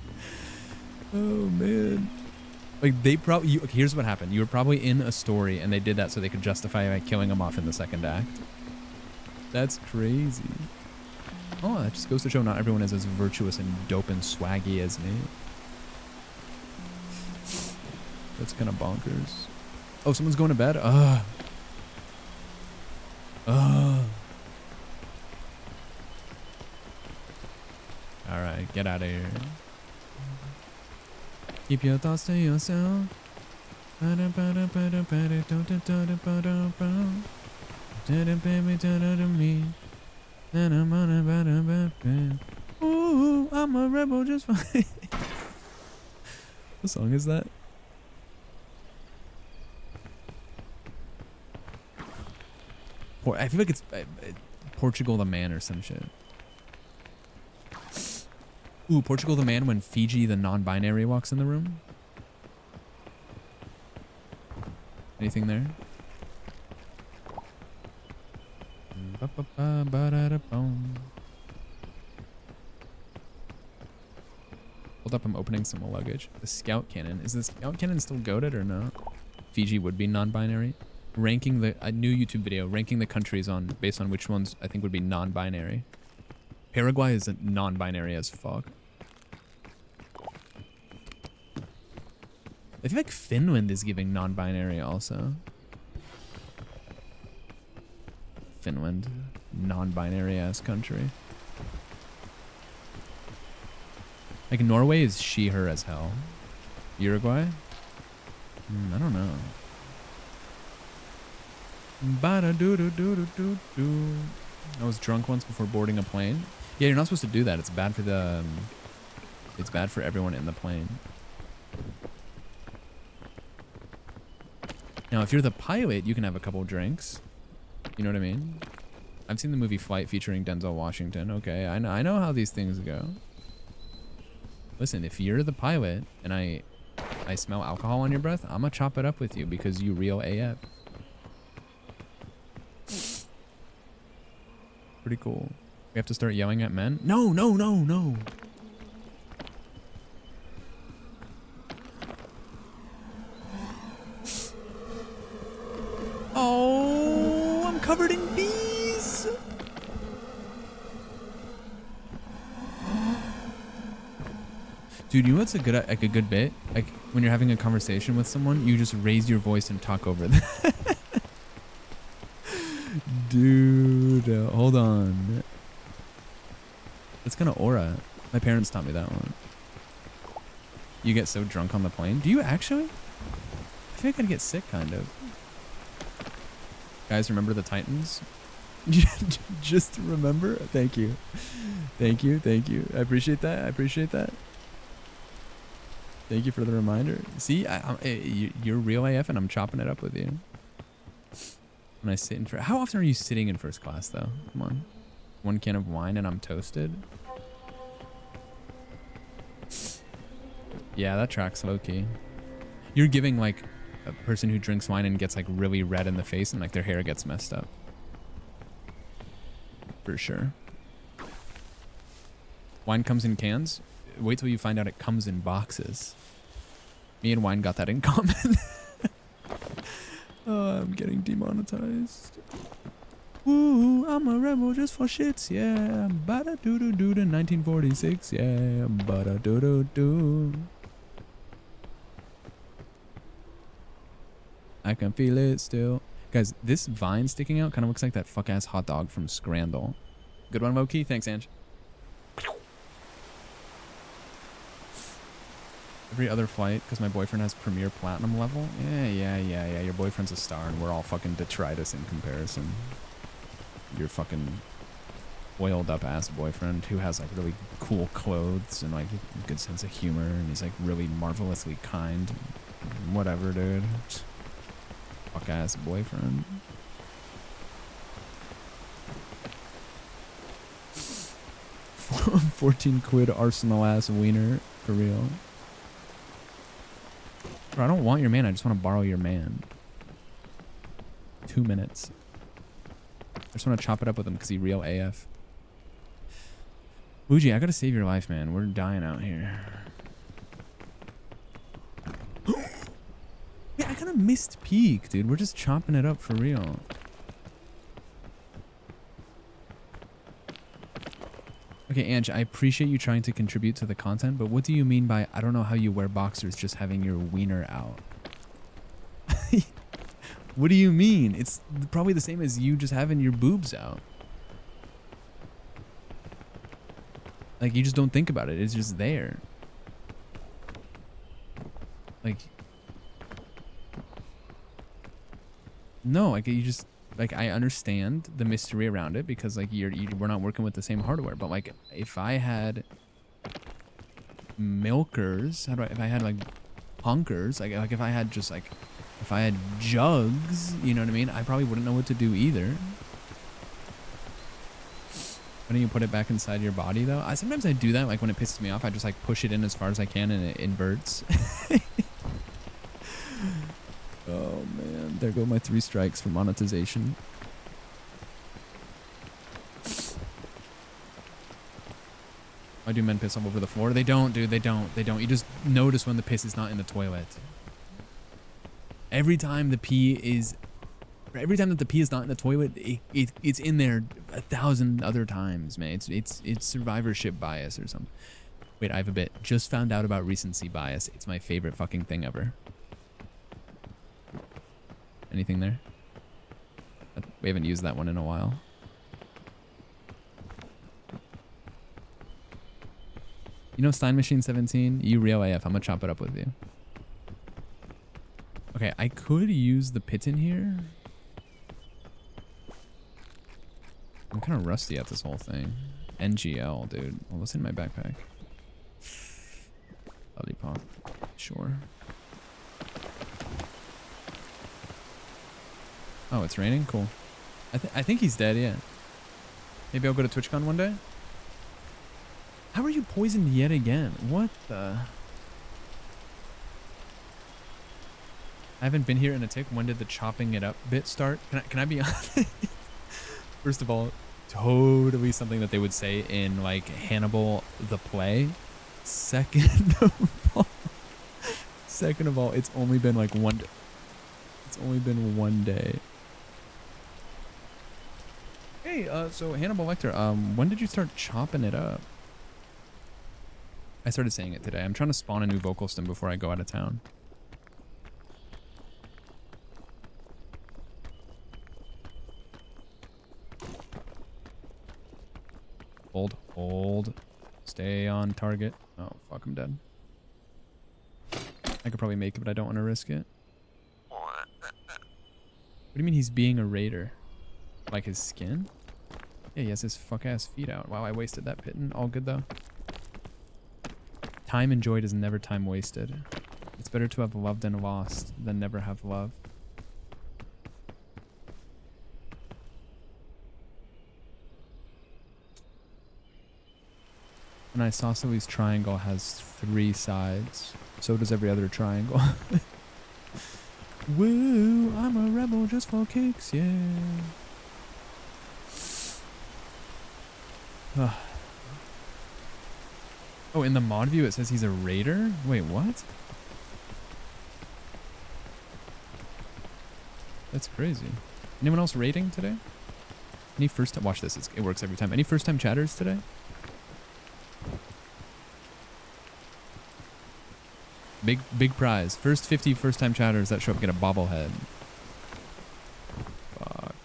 Oh man. Like they probably here's what happened. You were probably in a story and they did that so they could justify like killing him off in the second act. That's crazy. Oh, that just goes to show not everyone is as virtuous and dope and swaggy as me. That's kind of bonkers. Oh, someone's going to bed? Ugh. Alright, get out of here. Keep your thoughts to yourself. Ooh, I'm a rebel just fine. What song is that? I feel like it's Portugal the Man or some shit. Ooh, Portugal the man when Fiji the non-binary walks in the room. Anything there? Hold up, I'm opening some luggage. The scout cannon. Is the scout cannon still goated or not? Fiji would be non-binary. Ranking a new YouTube video, ranking the countries based on which ones I think would be non-binary. Paraguay is non-binary as fuck. I feel like Finland is giving non-binary also. Finland, non-binary ass country. Like Norway is she, her as hell. Uruguay? I don't know. Ba-da-doo-doo-doo-doo-doo. I was drunk once before boarding a plane. Yeah, you're not supposed to do that. It's bad for the... it's bad for everyone in the plane. Now, if you're the pilot, you can have a couple drinks. You know what I mean? I've seen the movie Flight featuring Denzel Washington. Okay, I know how these things go. Listen, if you're the pilot and I smell alcohol on your breath, I'm gonna chop it up with you because you real AF. Pretty cool. We have to start yelling at men? No, no, no, no. Oh, I'm covered in bees. Dude, you know what's a good bit? Like when you're having a conversation with someone, you just raise your voice and talk over them. Dude, hold on. It's kind of aura. My parents taught me that one. You get so drunk on the plane. Do you actually? I feel like I'd get sick, kind of. Guys, remember the Titans? Just remember? Thank you. Thank you. Thank you. I appreciate that. I appreciate that. Thank you for the reminder. See, you're real AF and I'm chopping it up with you. When I sit in how often are you sitting in first class though? Come on. One can of wine and I'm toasted. Yeah, that tracks low key. You're giving like a person who drinks wine and gets like really red in the face and like their hair gets messed up. For sure. Wine comes in cans. Wait till you find out it comes in boxes. Me and wine got that in common. Oh, I'm getting demonetized. Woo, I'm a rebel just for shits, yeah. Ba-da-doo-doo-doo-doo, 1946, yeah. Ba-da-doo-doo-doo. I can feel it still. Guys, this vine sticking out kind of looks like that fuck-ass hot dog from Scrandle. Good one, Loki. Thanks, Ange. Every other flight, because my boyfriend has Premier Platinum level. Yeah. Your boyfriend's a star, and we're all fucking detritus in comparison. Your fucking oiled up ass boyfriend who has like really cool clothes and like a good sense of humor, and he's like really marvelously kind. Whatever, dude. Fuck ass boyfriend. $14 Arsenal ass wiener for real. Bro, I don't want your man. I just want to borrow your man. 2 minutes. I just want to chop it up with him because he real AF. Bougie, I gotta save your life, man. We're dying out here. Yeah, I kind of missed peak, dude. We're just chopping it up for real. Okay, Ange, I appreciate you trying to contribute to the content, but what do you mean by I don't know how you wear boxers just having your wiener out? What do you mean? It's probably the same as you just having your boobs out. Like, you just don't think about it. It's just there. Like, no, like you just, like, I understand the mystery around it because like we're not working with the same hardware, but like if I had milkers, if I had like honkers, like if I had just like, if I had jugs, you know what I mean? I probably wouldn't know what to do either. Why don't you put it back inside your body though? Sometimes I do that, like when it pisses me off, I just like push it in as far as I can and it inverts. Oh man, there go my 3 strikes for monetization. Why do men piss all over the floor? They don't, dude. They don't. You just notice when the piss is not in the toilet. Every time that the pee is not in the toilet, it's in there 1,000 other times, man. It's survivorship bias or something. Wait, I have a bit. Just found out about recency bias. It's my favorite fucking thing ever. Anything there? We haven't used that one in a while. You know Stein Machine 17? You real AF. I'm gonna chop it up with you. Okay, I could use the pit in here. I'm kind of rusty at this whole thing. NGL, dude. Well, what's in my backpack? Lollipop. Sure. Oh, it's raining? Cool. I think he's dead, yeah. Maybe I'll go to TwitchCon one day? How are you poisoned yet again? What the... I haven't been here in a tick. When did the chopping it up bit start? Can I be honest? First of all, totally something that they would say in like Hannibal the play. Second of all, it's only been like one day. Hey, so Hannibal Lecter, when did you start chopping it up? I started saying it today. I'm trying to spawn a new vocal stem before I go out of town. Hold. Stay on target. Oh, fuck, I'm dead. I could probably make it, but I don't want to risk it. What do you mean he's being a raider? Like his skin? Yeah, he has his fuck-ass feet out. Wow, I wasted that pitten. All good, though. Time enjoyed is never time wasted. It's better to have loved and lost than never have loved. An isosceles triangle has 3 sides. So does every other triangle. Woo, I'm a rebel just for kicks, yeah. Oh, in the mod view it says he's a raider? Wait, what? That's crazy. Anyone else raiding today? Any first time? Watch this, it works every time. Any first time chatters today? Big prize. First 50 first time chatters that show up get a bobblehead. Fuck.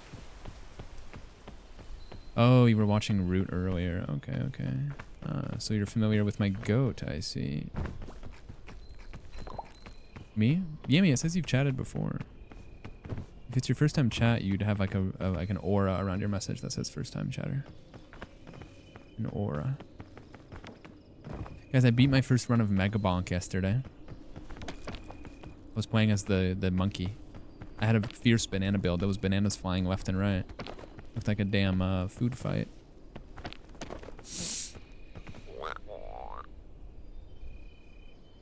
Oh, you were watching Root earlier. Okay. So you're familiar with my goat, I see. Me? Yami, it says you've chatted before. If it's your first time chat, you'd have like like an aura around your message that says first time chatter. An aura. Guys, I beat my first run of Mega Bonk yesterday. I was playing as the monkey. I had a fierce banana build. There was bananas flying left and right. Looked like a damn food fight.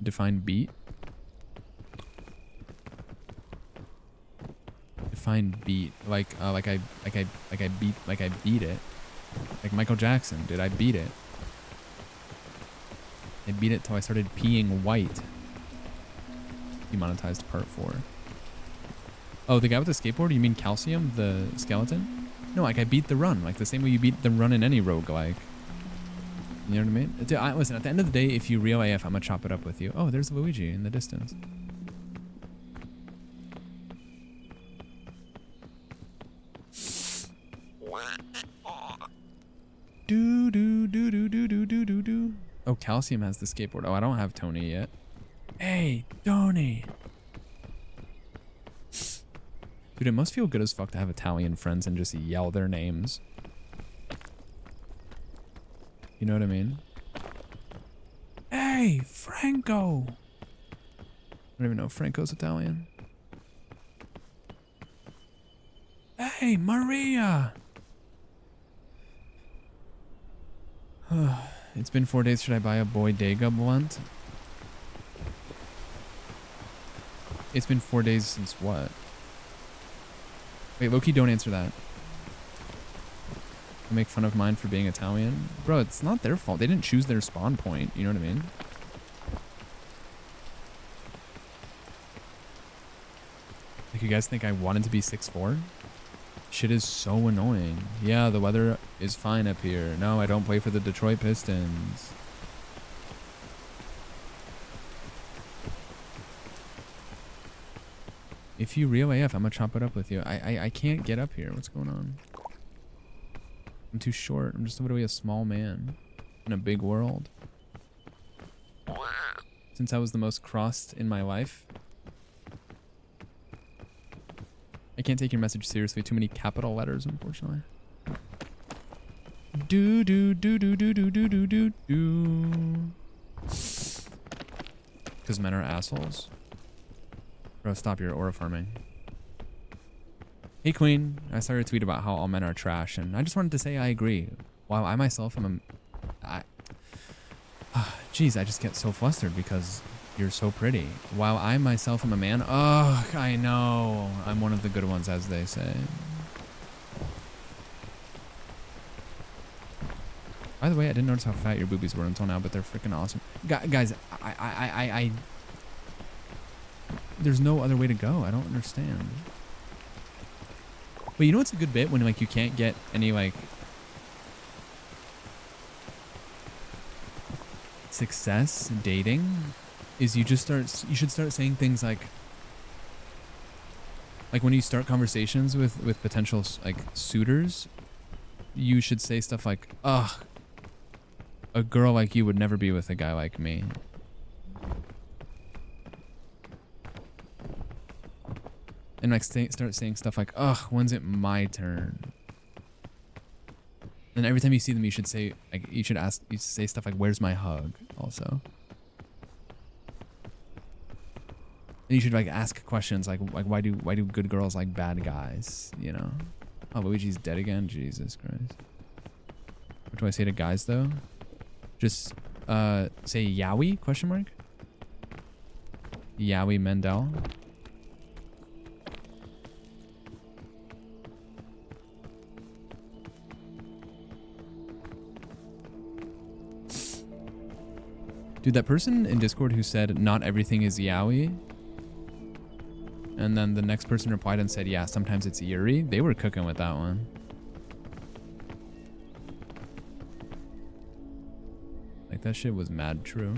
Define beat. Define beat. Like I beat it. Like Michael Jackson. Did I beat it? I beat it till I started peeing white. Demonetized part 4. Oh, the guy with the skateboard? You mean Calcium, the skeleton? No, like I beat the run, like the same way you beat the run in any roguelike. You know what I mean? Listen, at the end of the day, if you real AF, I'm gonna chop it up with you. Oh, there's Luigi in the distance. Do. Oh, Calcium has the skateboard. Oh, I don't have Tony yet. Hey, Tony. Dude, it must feel good as fuck to have Italian friends and just yell their names. You know what I mean? Hey, Franco. I don't even know if Franco's Italian. Hey, Maria. It's been 4 days. Should I buy a bodega blunt? It's been 4 days since what? Wait, Loki, don't answer that. I'll make fun of mine for being Italian. Bro, it's not their fault. They didn't choose their spawn point. You know what I mean? Like, you guys think I wanted to be 6'4"? Shit is so annoying. Yeah, the weather is fine up here. No, I don't play for the Detroit Pistons. If you real AF, I'm gonna chop it up with you. I can't get up here. What's going on? I'm too short. I'm just literally a small man in a big world. Since I was the most crossed in my life. I can't take your message seriously. Too many capital letters, unfortunately. Do do do do do do do do do do. Because men are assholes. Bro, stop your aura farming. Hey Queen, I saw your tweet about how all men are trash, and I just wanted to say I agree. While I myself am jeez, I just get so flustered because you're so pretty. While I myself am a man, oh, I know. I'm one of the good ones, as they say. By the way, I didn't notice how fat your boobies were until now, but they're freaking awesome. Guys, there's no other way to go. I don't understand. But you know what's a good bit when like you can't get any like success dating is you should start saying things like when you start conversations with potential like suitors, you should say stuff like, ugh, a girl like you would never be with a guy like me. And like start saying stuff like, ugh, when's it my turn? And every time you see them, you should say, like, you should say stuff like, where's my hug also? And you should like ask questions like why do good girls like bad guys, you know? Oh, Luigi's dead again? Jesus Christ. What do I say to guys though? Just say Yowie, question mark? Yowie Mendel. Dude, that person in Discord who said not everything is yaoi, and then the next person replied and said, yeah, sometimes it's Yuri. They were cooking with that one. Like, that shit was mad true.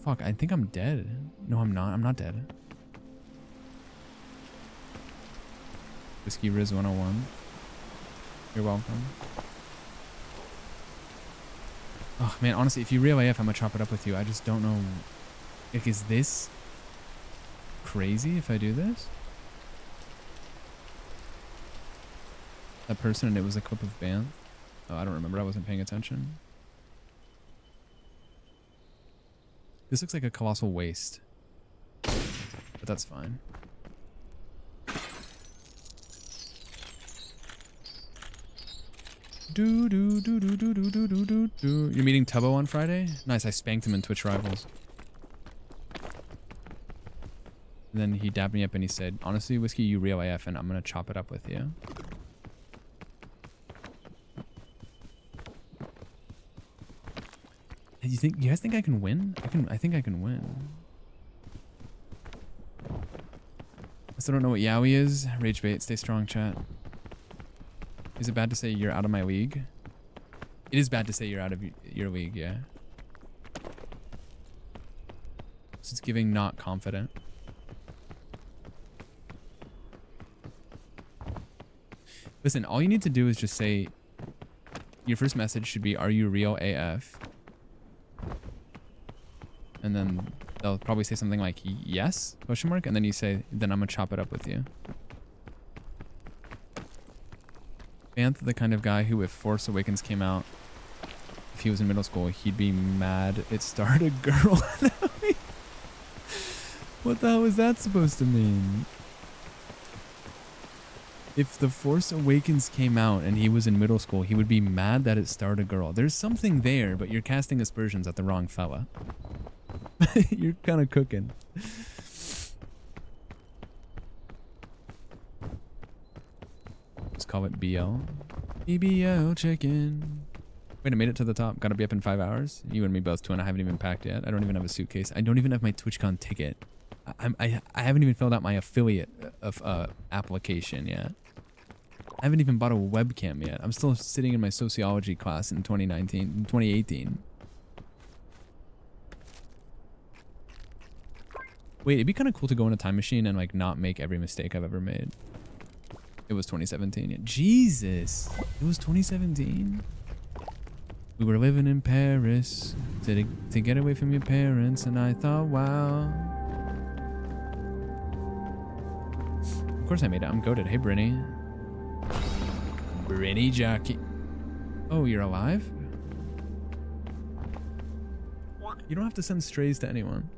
Fuck, I think I'm dead. No, I'm not. I'm not dead. Whiskey Riz 101. You're welcome. Oh man, honestly, if you real AF, I'm gonna chop it up with you. I just don't know. Like, is this crazy if I do this? That person, and it was a clip of Band. Oh, I don't remember. I wasn't paying attention. This looks like a colossal waste, but that's fine. Do do do do do do do do do do. You're meeting Tubbo on Friday? Nice, I spanked him in Twitch Rivals. And then he dabbed me up and he said, honestly, Whiskey, you real AF, and I'm gonna chop it up with you. You guys think I can win? I think I can win. I still don't know what Yowie is. Rage bait, stay strong, chat. Is it bad to say you're out of my league? It is bad to say you're out of your league, yeah. So it's giving not confident. Listen, all you need to do is just say, your first message should be, are you real AF? And then they'll probably say something like, yes, question mark, and then you say, then I'm gonna chop it up with you. Banth, the kind of guy who, if Force Awakens came out, if he was in middle school, he'd be mad it starred a girl. What the hell was that supposed to mean? If The Force Awakens came out and he was in middle school, he would be mad that it starred a girl. There's something there, but you're casting aspersions at the wrong fella. You're kind of cooking. Let's call it BL. BBL chicken. Wait, I made it to the top. Gotta be up in 5 hours. You and me both, Twin. I haven't even packed yet. I don't even have a suitcase. I don't even have my TwitchCon ticket. I haven't even filled out my affiliate of application yet. I haven't even bought a webcam yet. I'm still sitting in my sociology class in 2018. Wait, it'd be kind of cool to go in a time machine and like not make every mistake I've ever made. It was 2017. Yeah. Jesus, it was 2017. We were living in Paris to get away from your parents, and I thought, wow. Of course I made it. I'm goated. Hey, Brinny. Brinny Jockey. Oh, you're alive? You don't have to send strays to anyone.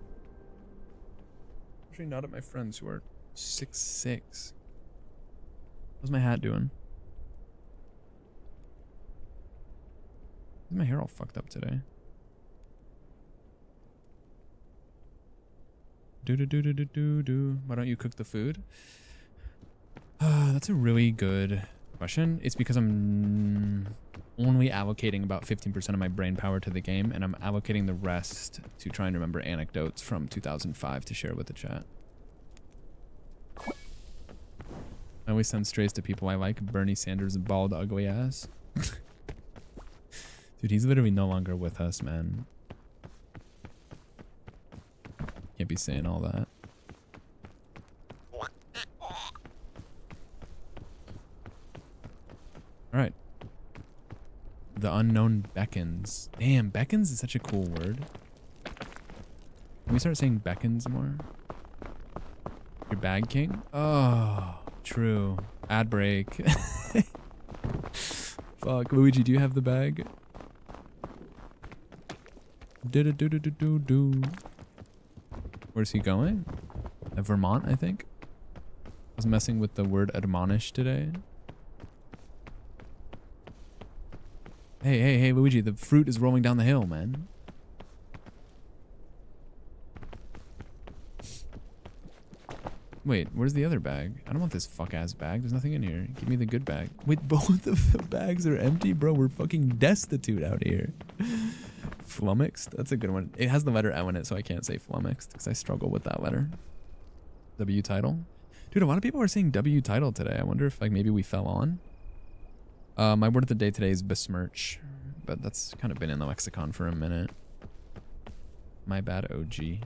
Actually, not at my friends who are 6'6". How's my hat doing? Is my hair all fucked up today? Do. Why don't you cook the food? That's a really good question. It's because I'm only allocating about 15% of my brain power to the game, and I'm allocating the rest to try and remember anecdotes from 2005 to share with the chat. I always send strays to people I like. Bernie Sanders' bald, ugly ass. Dude, he's literally no longer with us, man. Can't be saying all that. Alright. The unknown beckons. Damn, beckons is such a cool word. Can we start saying beckons more? Your bag king? Oh, true. Ad break. Fuck, Luigi, do you have the bag? Do. Where's he going? Vermont, I think. I was messing with the word admonish today. Hey, Luigi, the fruit is rolling down the hill, man. Wait, where's the other bag? I don't want this fuck-ass bag. There's nothing in here. Give me the good bag. Wait, both of the bags are empty? Bro, we're fucking destitute out here. Flummoxed? That's a good one. It has the letter O in it, so I can't say flummoxed because I struggle with that letter. W title? Dude, a lot of people are saying W title today. I wonder if like maybe we fell on. My word of the day today is besmirch, but that's kind of been in the lexicon for a minute. My bad, OG.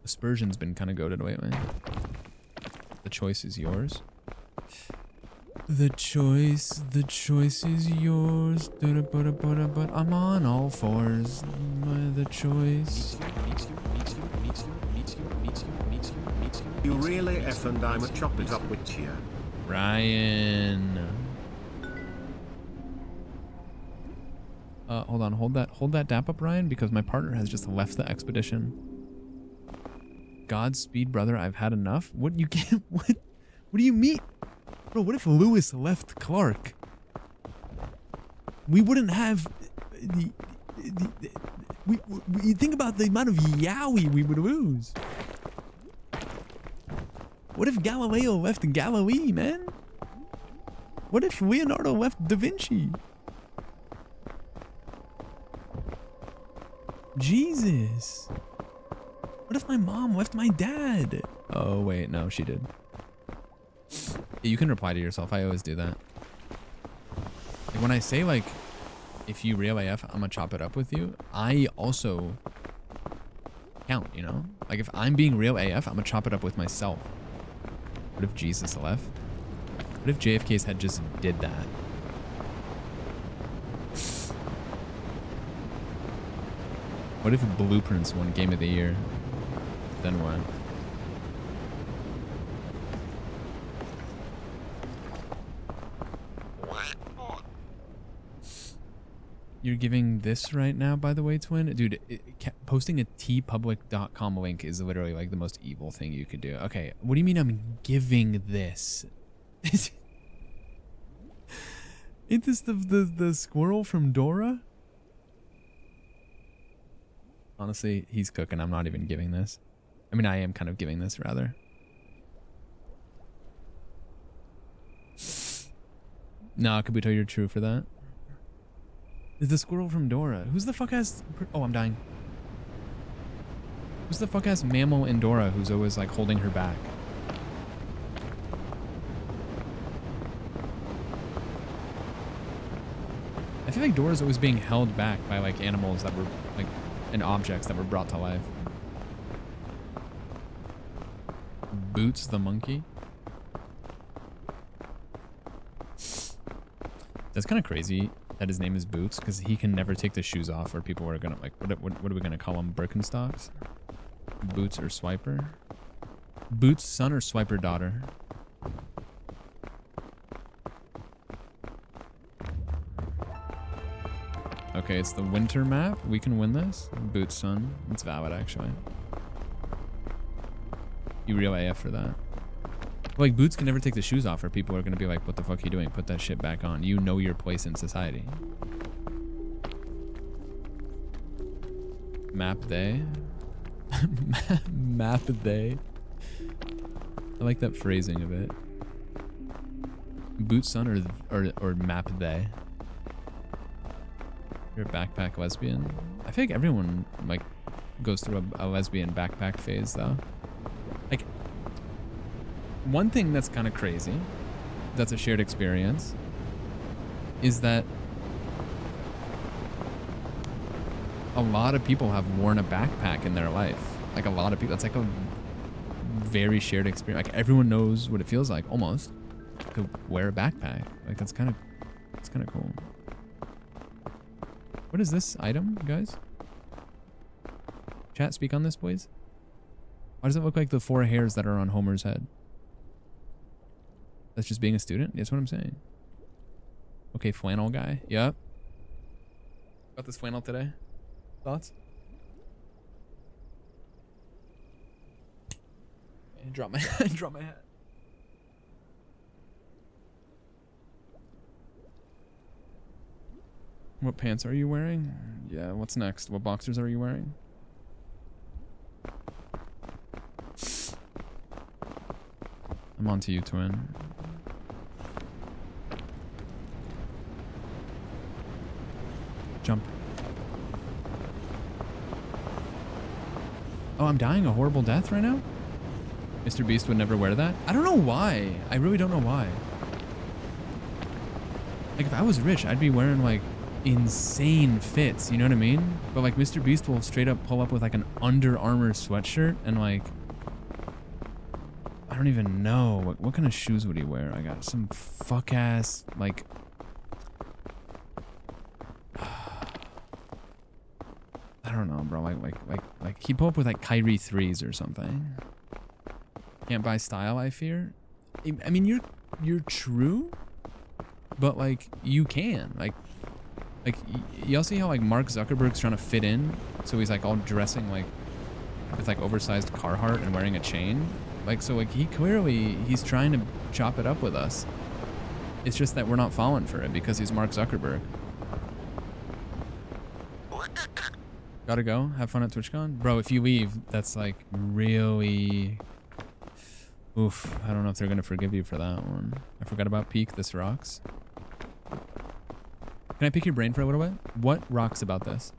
Aspersion's been kind of goated lately. The choice is yours. The choice is yours. But I'm on all fours. The choice. You really effing I'ma chop it up with you. Ryan. Hold on, hold that dap up, Ryan, because my partner has just left the expedition. Godspeed, brother, I've had enough. What you can't what do you mean? Bro, what if Lewis left Clark? We wouldn't have we think about the amount of yaoi we would lose. What if Galileo left Galilee, man? What if Leonardo left Da Vinci? Jesus. What if my mom left my dad? Oh, wait, no, she did. You can reply to yourself. I always do that. Like when I say, like, if you real AF, I'm gonna chop it up with you, I also count, you know? Like, if I'm being real AF, I'm gonna chop it up with myself. What if Jesus left? What if JFK's head just did that? What if Blueprints won Game of the Year? Then what? You're giving this right now, by the way, twin? Dude, posting a tpublic.com link is literally like the most evil thing you could do. Okay, what do you mean I'm giving this? Is this the squirrel from Dora? Honestly, he's cooking. I'm not even giving this. I mean, I am kind of giving this, rather. Nah, Kabuto, you're true for that. Is the squirrel from Dora? Who's the fuck ass... Oh, I'm dying. Who's the fuck ass mammal in Dora who's always like holding her back? I feel like Dora's always being held back by like animals that were like... and objects that were brought to life. Boots the monkey? That's kind of crazy that his name is Boots, because he can never take the shoes off, or people are gonna like, what are we gonna call him? Birkenstocks? Boots or Swiper? Boots son or Swiper daughter? Okay, it's the winter map. We can win this. Boots son. It's valid, actually. You real AF for that. Like, Boots can never take the shoes off, or people are gonna be like, what the fuck are you doing? Put that shit back on. You know your place in society. Map they. Map they. I like that phrasing of it. Boots son or map they. You're a backpack lesbian. I feel like everyone like goes through a lesbian backpack phase though. Like, one thing that's kind of crazy, that's a shared experience, is that a lot of people have worn a backpack in their life. Like, a lot of people, that's like a very shared experience. Like, everyone knows what it feels like almost to wear a backpack. Like, that's kind of cool. What is this item, guys? Chat, speak on this, please. Why does it look like the 4 hairs that are on Homer's head? That's just being a student? That's what I'm saying. Okay, flannel guy. Yep. Got this flannel today. Thoughts? Drop my hat. What pants are you wearing? Yeah, what's next? What boxers are you wearing? I'm on to you, twin. Jump. Oh, I'm dying a horrible death right now? Mr. Beast would never wear that? I don't know why. I really don't know why. Like, if I was rich, I'd be wearing, like, insane fits, you know what I mean? But, like, Mr. Beast will straight up pull up with, like, an Under Armour sweatshirt and, like... I don't even know. What kind of shoes would he wear? I got some fuck-ass, like... I don't know, bro. Like he pull up with, like, Kyrie 3s or something. Can't buy style, I fear. I mean, you're true, but like you can like y'all see how like Mark Zuckerberg's trying to fit in, so he's like all dressing like with like oversized Carhartt and wearing a chain, like, so like he's trying to chop it up with us. It's just that we're not falling for it because he's Mark Zuckerberg. Gotta go. Have fun at TwitchCon, bro. If you leave, that's like really. Oof, I don't know if they're gonna forgive you for that one. I forgot about Peak. This rocks. Can I pick your brain for a little bit? What rocks about this?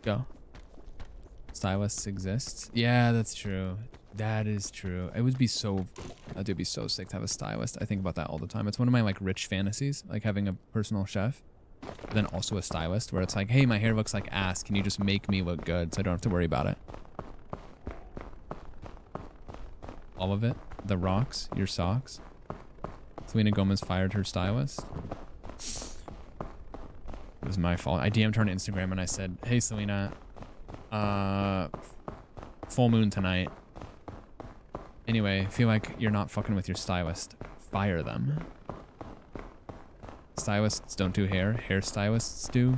Go. Stylists exist. Yeah, that's true. That is true. It would be so... That would be so sick to have a stylist. I think about that all the time. It's one of my like rich fantasies, like having a personal chef. Then also a stylist where it's like, hey, my hair looks like ass. Can you just make me look good so I don't have to worry about it? All of it. The rocks. Your socks. Selena Gomez fired her stylist. It was my fault. I DM'd her on Instagram and I said, hey, Selena, full moon tonight. Anyway, feel like you're not fucking with your stylist. Fire them. Stylists don't do hair. Hairstylists do.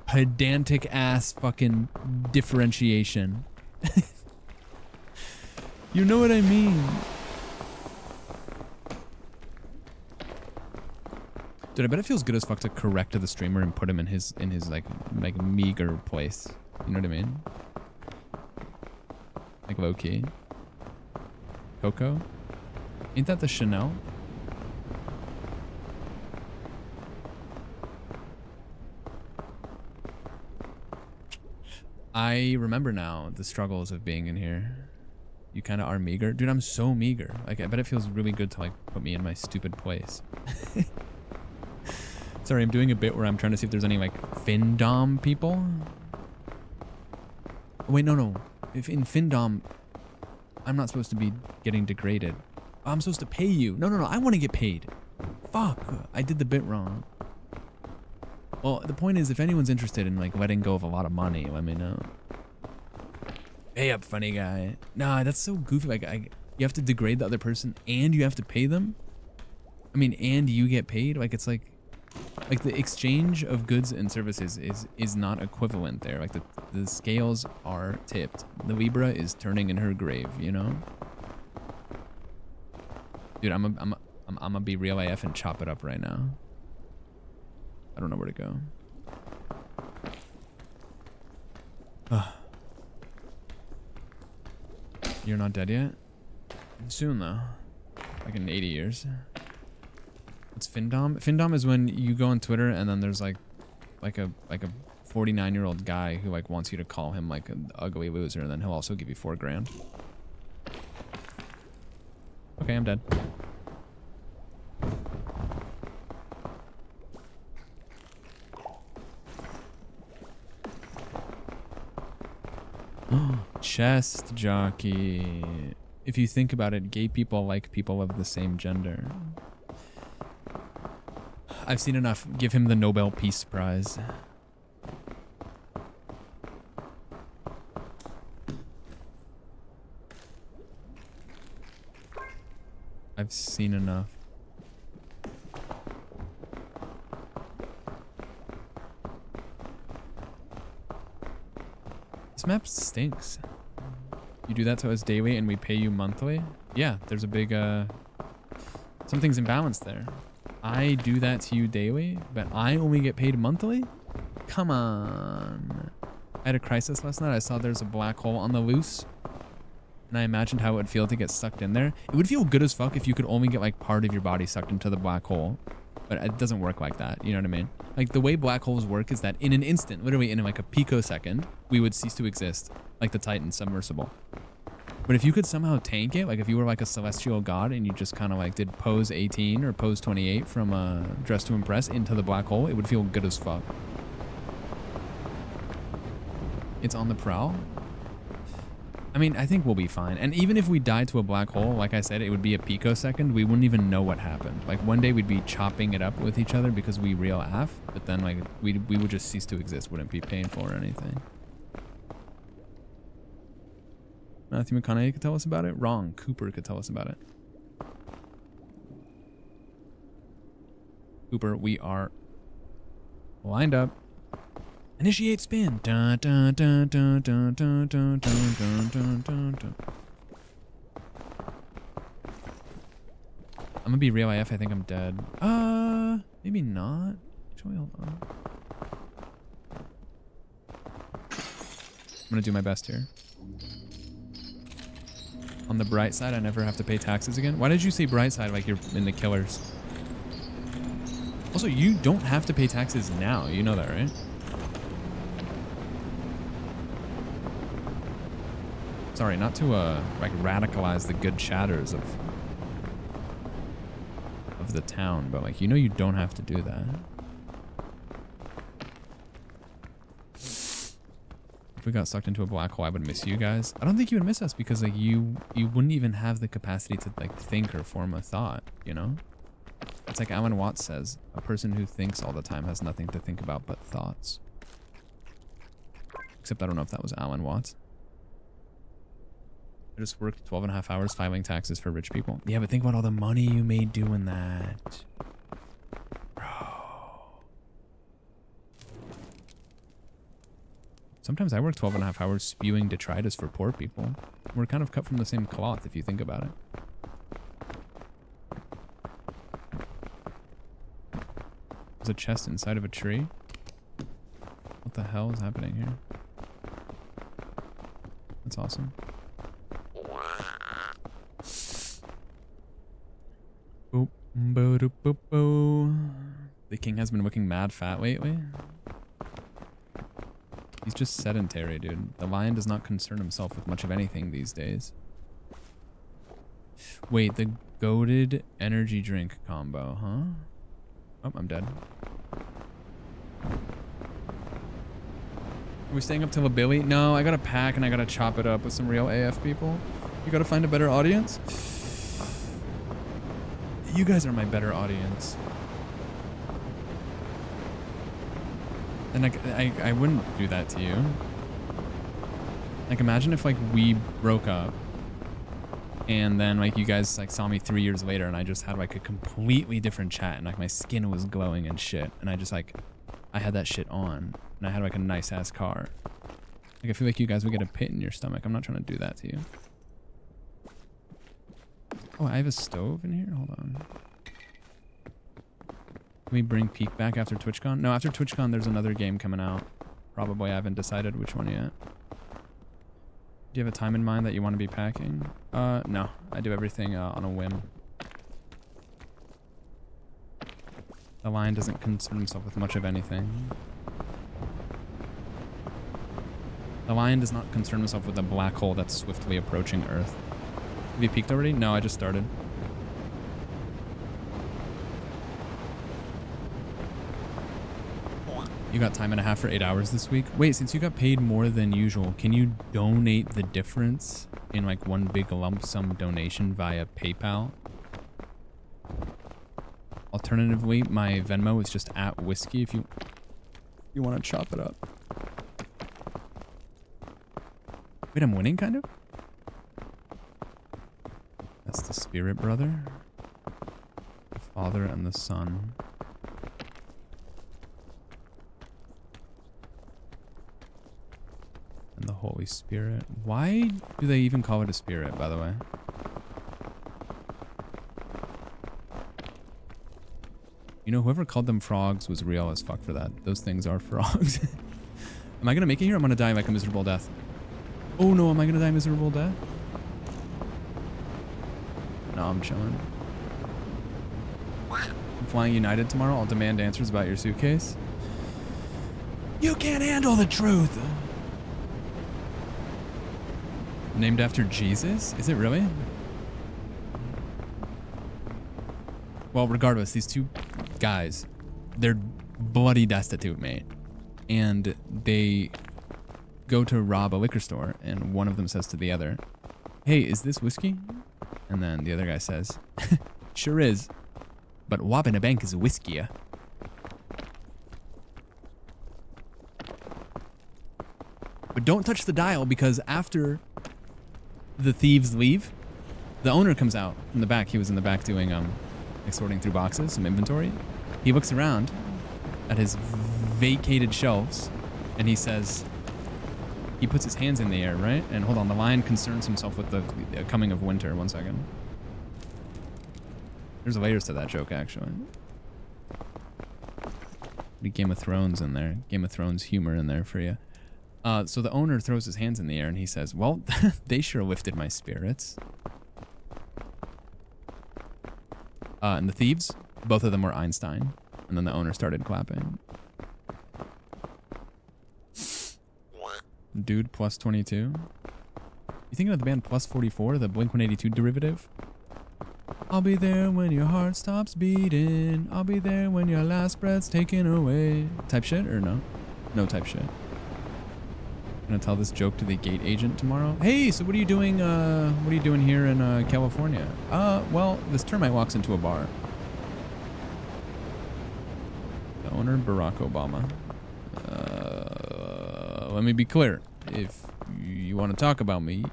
Pedantic ass fucking differentiation. You know what I mean? Dude, I bet it feels good as fuck to correct the streamer and put him in his like meager place. You know what I mean? Like low key. Coco? Ain't that the Chanel? I remember now the struggles of being in here. You kind of are meager. Dude, I'm so meager. Like, I bet it feels really good to like put me in my stupid place. Sorry, I'm doing a bit where I'm trying to see if there's any like Findom people. Wait, no. If in Findom, I'm not supposed to be getting degraded. I'm supposed to pay you. No. I want to get paid. Fuck. I did the bit wrong. Well, the point is, if anyone's interested in like letting go of a lot of money, let me know. Pay up, funny guy. Nah, that's so goofy. Like, you have to degrade the other person and you have to pay them. I mean, and you get paid. Like, it's like the exchange of goods and services is not equivalent there. Like the scales are tipped. The Libra is turning in her grave. You know. Dude, I'm gonna be real AF and chop it up right now. I don't know where to go. You're not dead yet? Soon though. Like in 80 years. What's Findom? Findom is when you go on Twitter and then there's like a 49-year-old guy who like wants you to call him like an ugly loser, and then he'll also give you $4 grand. Okay, I'm dead. Chest jockey. If you think about it, gay people like people of the same gender. I've seen enough. Give him the Nobel Peace Prize. I've seen enough. This map stinks. You do that to us daily and we pay you monthly? Yeah, there's a big, something's imbalanced there. I do that to you daily, but I only get paid monthly? Come on. I had a crisis last night. I saw there's a black hole on the loose, and I imagined how it would feel to get sucked in there. It would feel good as fuck if you could only get like part of your body sucked into the black hole, but it doesn't work like that. You know what I mean? Like the way black holes work is that in an instant, literally in like a picosecond, we would cease to exist, like the Titan submersible. But if you could somehow tank it, like if you were like a celestial god and you just kind of like did pose 18 or pose 28 from Dress to Impress into the black hole, it would feel good as fuck. It's on the prowl. I mean, I think we'll be fine. And even if we died to a black hole, like I said, it would be a picosecond. We wouldn't even know what happened. Like one day we'd be chopping it up with each other because we real af, but then like we would just cease to exist. Wouldn't be painful or anything. Matthew McConaughey could tell us about it? Wrong. Cooper could tell us about it. Cooper, we are lined up. Initiate spin. Dun, dun, dun, dun, dun, dun, dun, dun, dun, dun, dun, dun. I'm gonna be real AF. I think I'm dead. Maybe not. Actually, hold on. I'm gonna do my best here. On the bright side, I never have to pay taxes again. Why did you say bright side like you're in the killers? Also, you don't have to pay taxes now. You know that, right? Sorry, not to like radicalize the good chatters of the town, but like, you know, you don't have to do that. If we got sucked into a black hole, I would miss you guys. I don't think you would miss us because like you wouldn't even have the capacity to like think or form a thought, you know? It's like Alan Watts says, a person who thinks all the time has nothing to think about but thoughts. Except I don't know if that was Alan Watts. I just worked 12 and a half hours filing taxes for rich people. Yeah, but think about all the money you made doing that. Sometimes I work 12 and a half hours spewing detritus for poor people. We're kind of cut from the same cloth if you think about it. There's a chest inside of a tree. What the hell is happening here? That's awesome. Boop, boop, boop, boop, boop. The king has been looking mad fat lately. He's just sedentary, dude. The lion does not concern himself with much of anything these days. Wait, the goated energy drink combo, huh? Oh, I'm dead. Are we staying up till a Billy? No, I gotta pack and I gotta chop it up with some real AF people. You gotta find a better audience? You guys are my better audience. And I wouldn't do that to you. Like, imagine if, like, we broke up and then, like, you guys, like, saw me 3 years later and I just had, like, a completely different chat and, like, my skin was glowing and shit. And I just, like, I had that shit on and I had, like, a nice-ass car. Like, I feel like you guys would get a pit in your stomach. I'm not trying to do that to you. Oh, I have a stove in here? Hold on. Can we bring Peak back after TwitchCon? No, after TwitchCon, there's another game coming out. Probably. I haven't decided which one yet. Do you have a time in mind that you want to be packing? No. I do everything on a whim. The lion doesn't concern himself with much of anything. The lion does not concern himself with a black hole that's swiftly approaching Earth. Have you peaked already? No, I just started. You got time and a half for 8 hours this week? Wait, since you got paid more than usual, can you donate the difference in like one big lump sum donation via PayPal? Alternatively, my Venmo is just @whiskey if you want to chop it up. Wait, I'm winning kind of? That's the spirit brother. The Father and the Son. And the Holy Spirit. Why do they even call it a spirit, by the way? You know, whoever called them frogs was real as fuck for that. Those things are frogs. Am I gonna make it here? I'm gonna die like a miserable death. Oh no, am I gonna die a miserable death? No, I'm chilling. I'm flying United tomorrow. I'll demand answers about your suitcase. You can't handle the truth! Named after Jesus? Is it really? Well, regardless, these two guys, they're bloody destitute, mate. And they go to rob a liquor store, and one of them says to the other, "Hey, is this whiskey?" And then the other guy says, "Sure is, but robbing a bank is whiskey." But don't touch the dial, because after the thieves leave, the owner comes out from the back. He was in the back doing like sorting through boxes, some inventory. He looks around at his vacated shelves and he says, he puts his hands in the air, right? And hold on, the lion concerns himself with the coming of winter. 1 second. There's layers to that joke, actually. The Game of Thrones in there. Game of Thrones humor in there for you. So the owner throws his hands in the air and he says, "Well, they sure lifted my spirits." And the thieves, both of them were Einstein. And then the owner started clapping. Dude plus 22. You thinking of the band Plus 44, the Blink-182 derivative? I'll be there when your heart stops beating. I'll be there when your last breath's taken away. Type shit or no? No type shit. I'm gonna tell this joke to the gate agent tomorrow. Hey, so what are you doing? What are you doing here in California? Well, this termite walks into a bar. The owner, Barack Obama. Let me be clear. If you want to talk about me,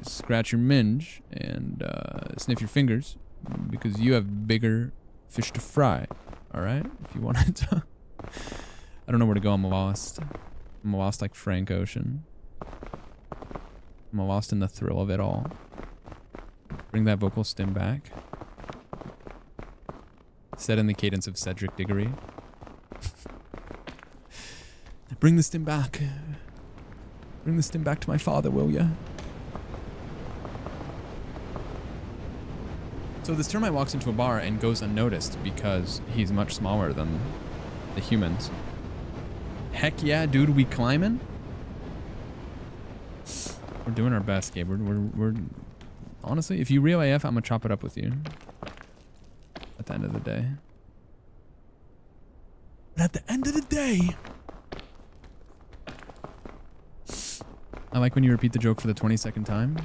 scratch your minge and sniff your fingers because you have bigger fish to fry. All right, if you wanted to. I don't know where to go. I'm lost. I'm lost like Frank Ocean. I'm lost in the thrill of it all. Bring that vocal stim back. Set in the cadence of Cedric Diggory. Bring the stim back. Bring the stim back to my father, will ya? So this termite walks into a bar and goes unnoticed because he's much smaller than the humans. Heck yeah, dude, we climbing? We're doing our best, Gabe. We're honestly, if you real AF, I'm gonna chop it up with you. At the end of the day. But at the end of the day, I like when you repeat the joke for the 22nd time.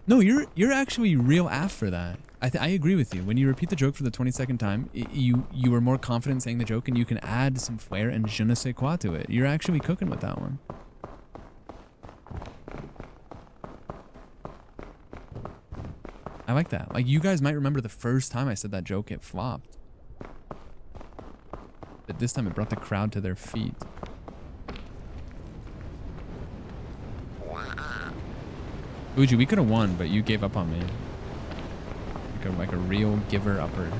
No, you're actually real AF for that. I agree with you. When you repeat the joke for the 22nd time, you are more confident saying the joke and you can add some flair and je ne sais quoi to it. You're actually cooking with that one. I like that. Like, you guys might remember the first time I said that joke, it flopped. But this time it brought the crowd to their feet. Uji, we could have won, but you gave up on me. Like a real giver-upper.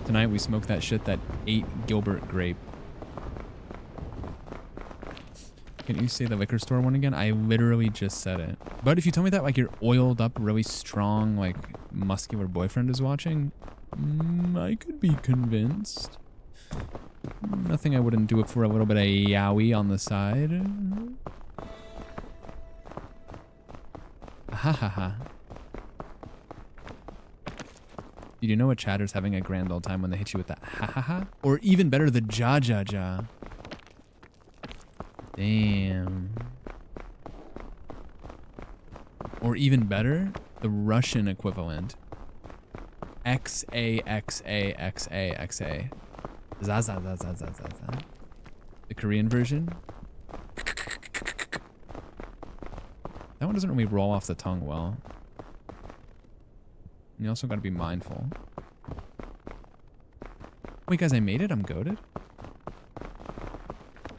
Tonight we smoked that shit that ate Gilbert Grape. Can you say the liquor store one again? I literally just said it. But if you tell me that like your oiled up, really strong, like muscular boyfriend is watching, I could be convinced. Nothing I wouldn't do it for a little bit of yaoi on the side. Ha ha ha. Did you know a chatter's having a grand old time when they hit you with that ha ha ha? Or even better, the ja ja ja. Damn. Or even better, the Russian equivalent. XA XA XA XA. Za za za za za za za. The Korean version. That one doesn't really roll off the tongue well. And you also gotta be mindful. Wait guys, I made it? I'm goated?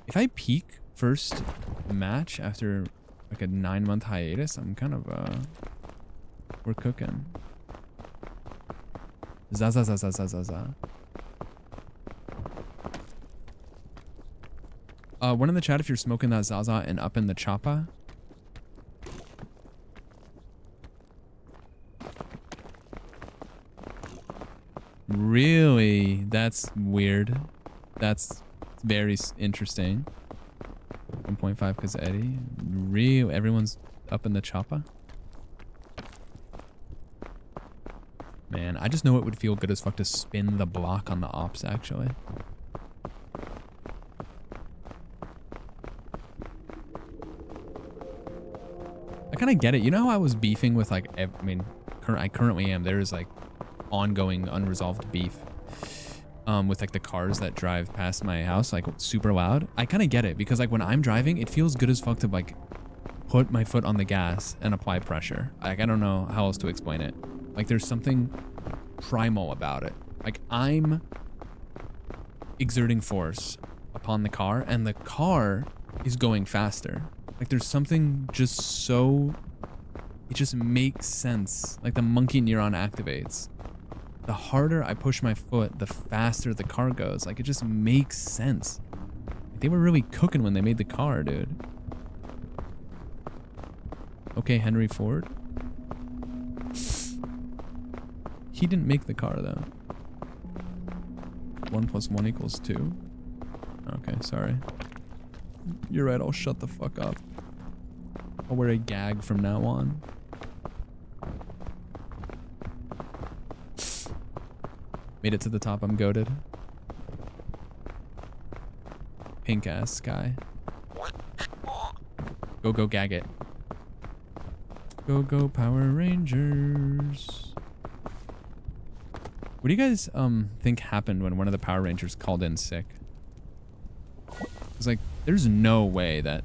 If I peak first match after like a 9-month hiatus, I'm kind of we're cooking. Za za za za za za za. One in the chat if you're smoking that Zaza and up in the choppa. Really? That's weird. That's very interesting. 1.5 cause Eddie. Real? Everyone's up in the choppa? Man, I just know it would feel good as fuck to spin the block on the ops actually. I kind of get it. You know how I was beefing with like, I mean, I currently am. There is like ongoing unresolved beef with like the cars that drive past my house, like super loud. I kind of get it because like when I'm driving, it feels good as fuck to like put my foot on the gas and apply pressure. Like I don't know how else to explain it. Like there's something primal about it. Like I'm exerting force upon the car and the car is going faster. Like there's something just so, it just makes sense. Like the monkey neuron activates. The harder I push my foot, the faster the car goes. Like it just makes sense. Like, they were really cooking when they made the car, dude. Okay, Henry Ford. He didn't make the car though. 1 + 1 = 2. Okay, sorry. You're right, I'll shut the fuck up. I'll wear a gag from now on. Made it to the top, I'm goated. Pink ass sky. Go, go, gag it. Go, go, Power Rangers. What do you guys think happened when one of the Power Rangers called in sick? It was like There's no way that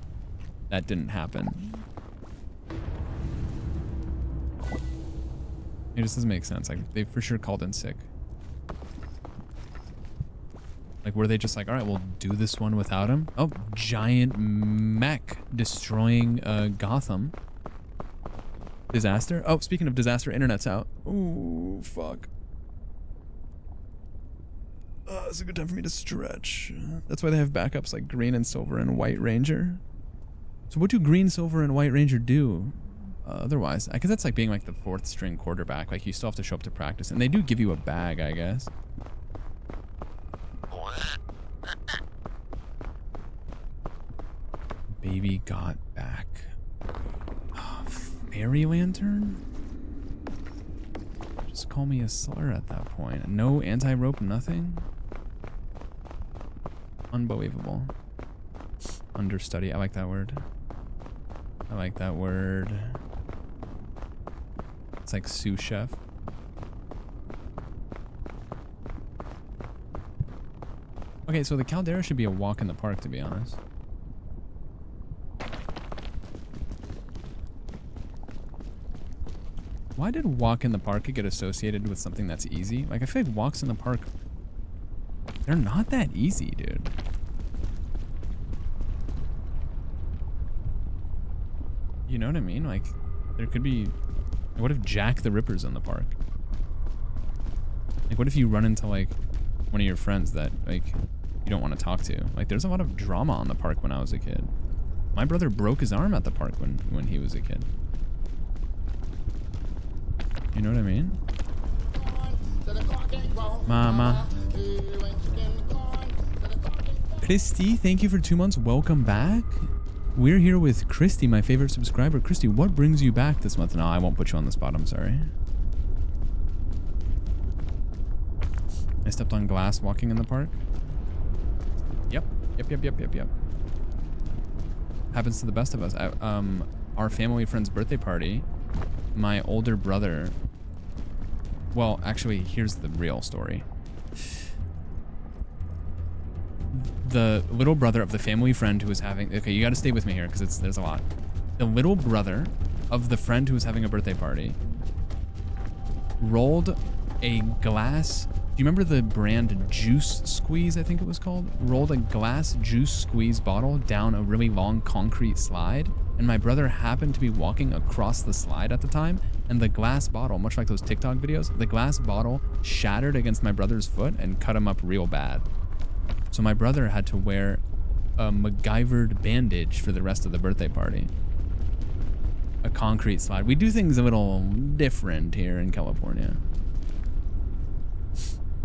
that didn't happen. It just doesn't make sense. Like, they for sure called in sick. Like, were they just like, all right, we'll do this one without him? Oh, giant mech destroying Gotham. Disaster? Oh, speaking of disaster, internet's out. Ooh, fuck. It's a good time for me to stretch. That's why they have backups like green and silver and white ranger. So what do green, silver, and white ranger do? Otherwise, I guess that's like being like the 4th string quarterback. Like, you still have to show up to practice, and they do give you a bag, I guess. Baby got back. Oh, fairy lantern? Just call me a slur at that point. No anti-rope, nothing? Unbelievable. Understudy. I like that word. I like that word. It's like sous chef. Okay, so the Caldera should be a walk in the park, to be honest. Why did walk in the park get associated with something that's easy? Like, I feel like walks in the park, they're not that easy, dude. You know what I mean? Like, there could be... What if Jack the Ripper's in the park? Like, what if you run into, like, one of your friends that, like, you don't want to talk to? Like, there's a lot of drama on the park when I was a kid. My brother broke his arm at the park when he was a kid. You know what I mean? Mama. Christy, thank you for 2 months. Welcome back. We're here with Christy, my favorite subscriber. Christy, what brings you back this month? No, I won't put you on the spot. I'm sorry. I stepped on glass walking in the park. Yep. Happens to the best of us. Our family friend's birthday party, my older brother... Well, actually, here's the real story. The little brother of the family friend who was having... Okay, you got to stay with me here because there's a lot. The little brother of the friend who was having a birthday party rolled a glass... Do you remember the brand Juice Squeeze, I think it was called? Rolled a glass Juice Squeeze bottle down a really long concrete slide. And my brother happened to be walking across the slide at the time. And the glass bottle, much like those TikTok videos, the glass bottle shattered against my brother's foot and cut him up real bad. So my brother had to wear a MacGyvered bandage for the rest of the birthday party. A concrete slide. We do things a little different here in California.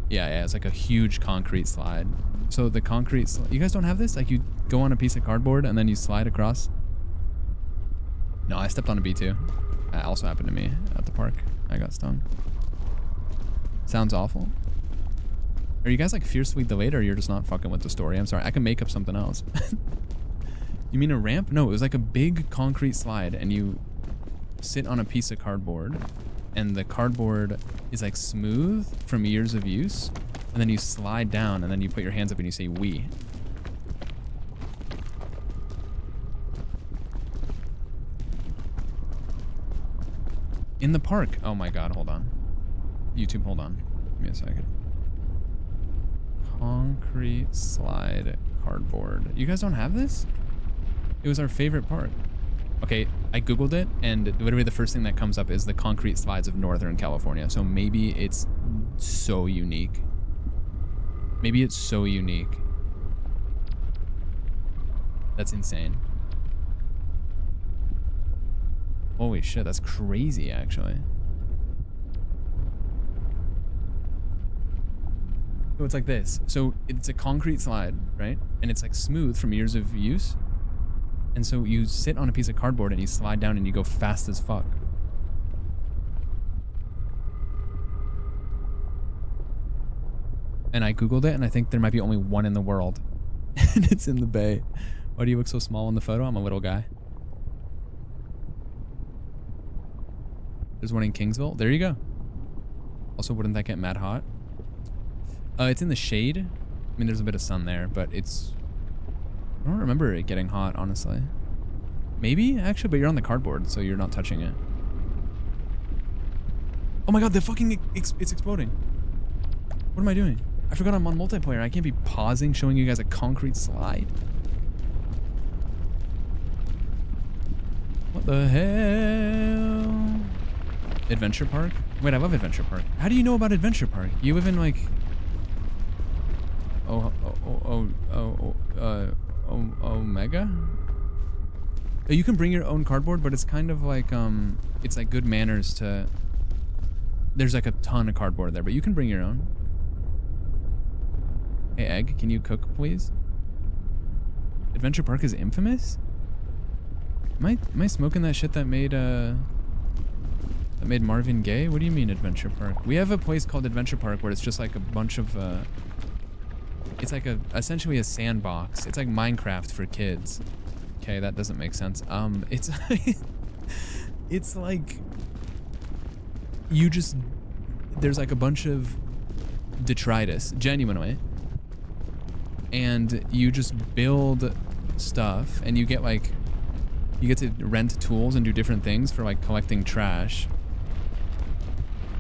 Yeah, it's like a huge concrete slide. So the concrete you guys don't have this? Like, you go on a piece of cardboard and then you slide across? No, I stepped on a bee too. That also happened to me at the park. I got stung. Sounds awful. Are you guys like fiercely delayed, or you're just not fucking with the story? I'm sorry, I can make up something else. You mean a ramp? No, it was like a big concrete slide and you sit on a piece of cardboard and the cardboard is like smooth from years of use, and then you slide down and then you put your hands up and you say "we." In the park. Oh my god, hold on. YouTube, hold on. Give me a second. Concrete slide cardboard. You guys don't have this? It was our favorite park. Okay, I googled it, and literally the first thing that comes up is the concrete slides of Northern California. So maybe it's so unique. Maybe it's so unique. That's insane. Holy shit, that's crazy, actually. So it's like this. So it's a concrete slide, right? And it's like smooth from years of use. And so you sit on a piece of cardboard and you slide down and you go fast as fuck. And I googled it, and I think there might be only one in the world. And it's in the Bay. Why do you look so small in the photo? I'm a little guy. There's one in Kingsville. There you go. Also, wouldn't that get mad hot? It's in the shade. I mean, there's a bit of sun there, but it's I don't remember it getting hot, honestly. Maybe, actually, but you're on the cardboard, so you're not touching it. Oh my god, the fucking... it's exploding. What am I doing? I forgot I'm on multiplayer. I can't be pausing, showing you guys a concrete slide. What the hell? Adventure Park? Wait, I love Adventure Park. How do you know about Adventure Park? You live in like... Omega? Oh, you can bring your own cardboard, but it's kind of like, it's like good manners to... There's like a ton of cardboard there, but you can bring your own. Hey, Egg, can you cook, please? Adventure Park is infamous? Am I smoking that shit that made Marvin gay? What do you mean Adventure Park? We have a place called Adventure Park where it's just like a bunch of it's like essentially a sandbox. It's like Minecraft for kids. Okay, that doesn't make sense. It's it's like you just there's like a bunch of detritus, genuinely. And you just build stuff and you get like you get to rent tools and do different things for like collecting trash.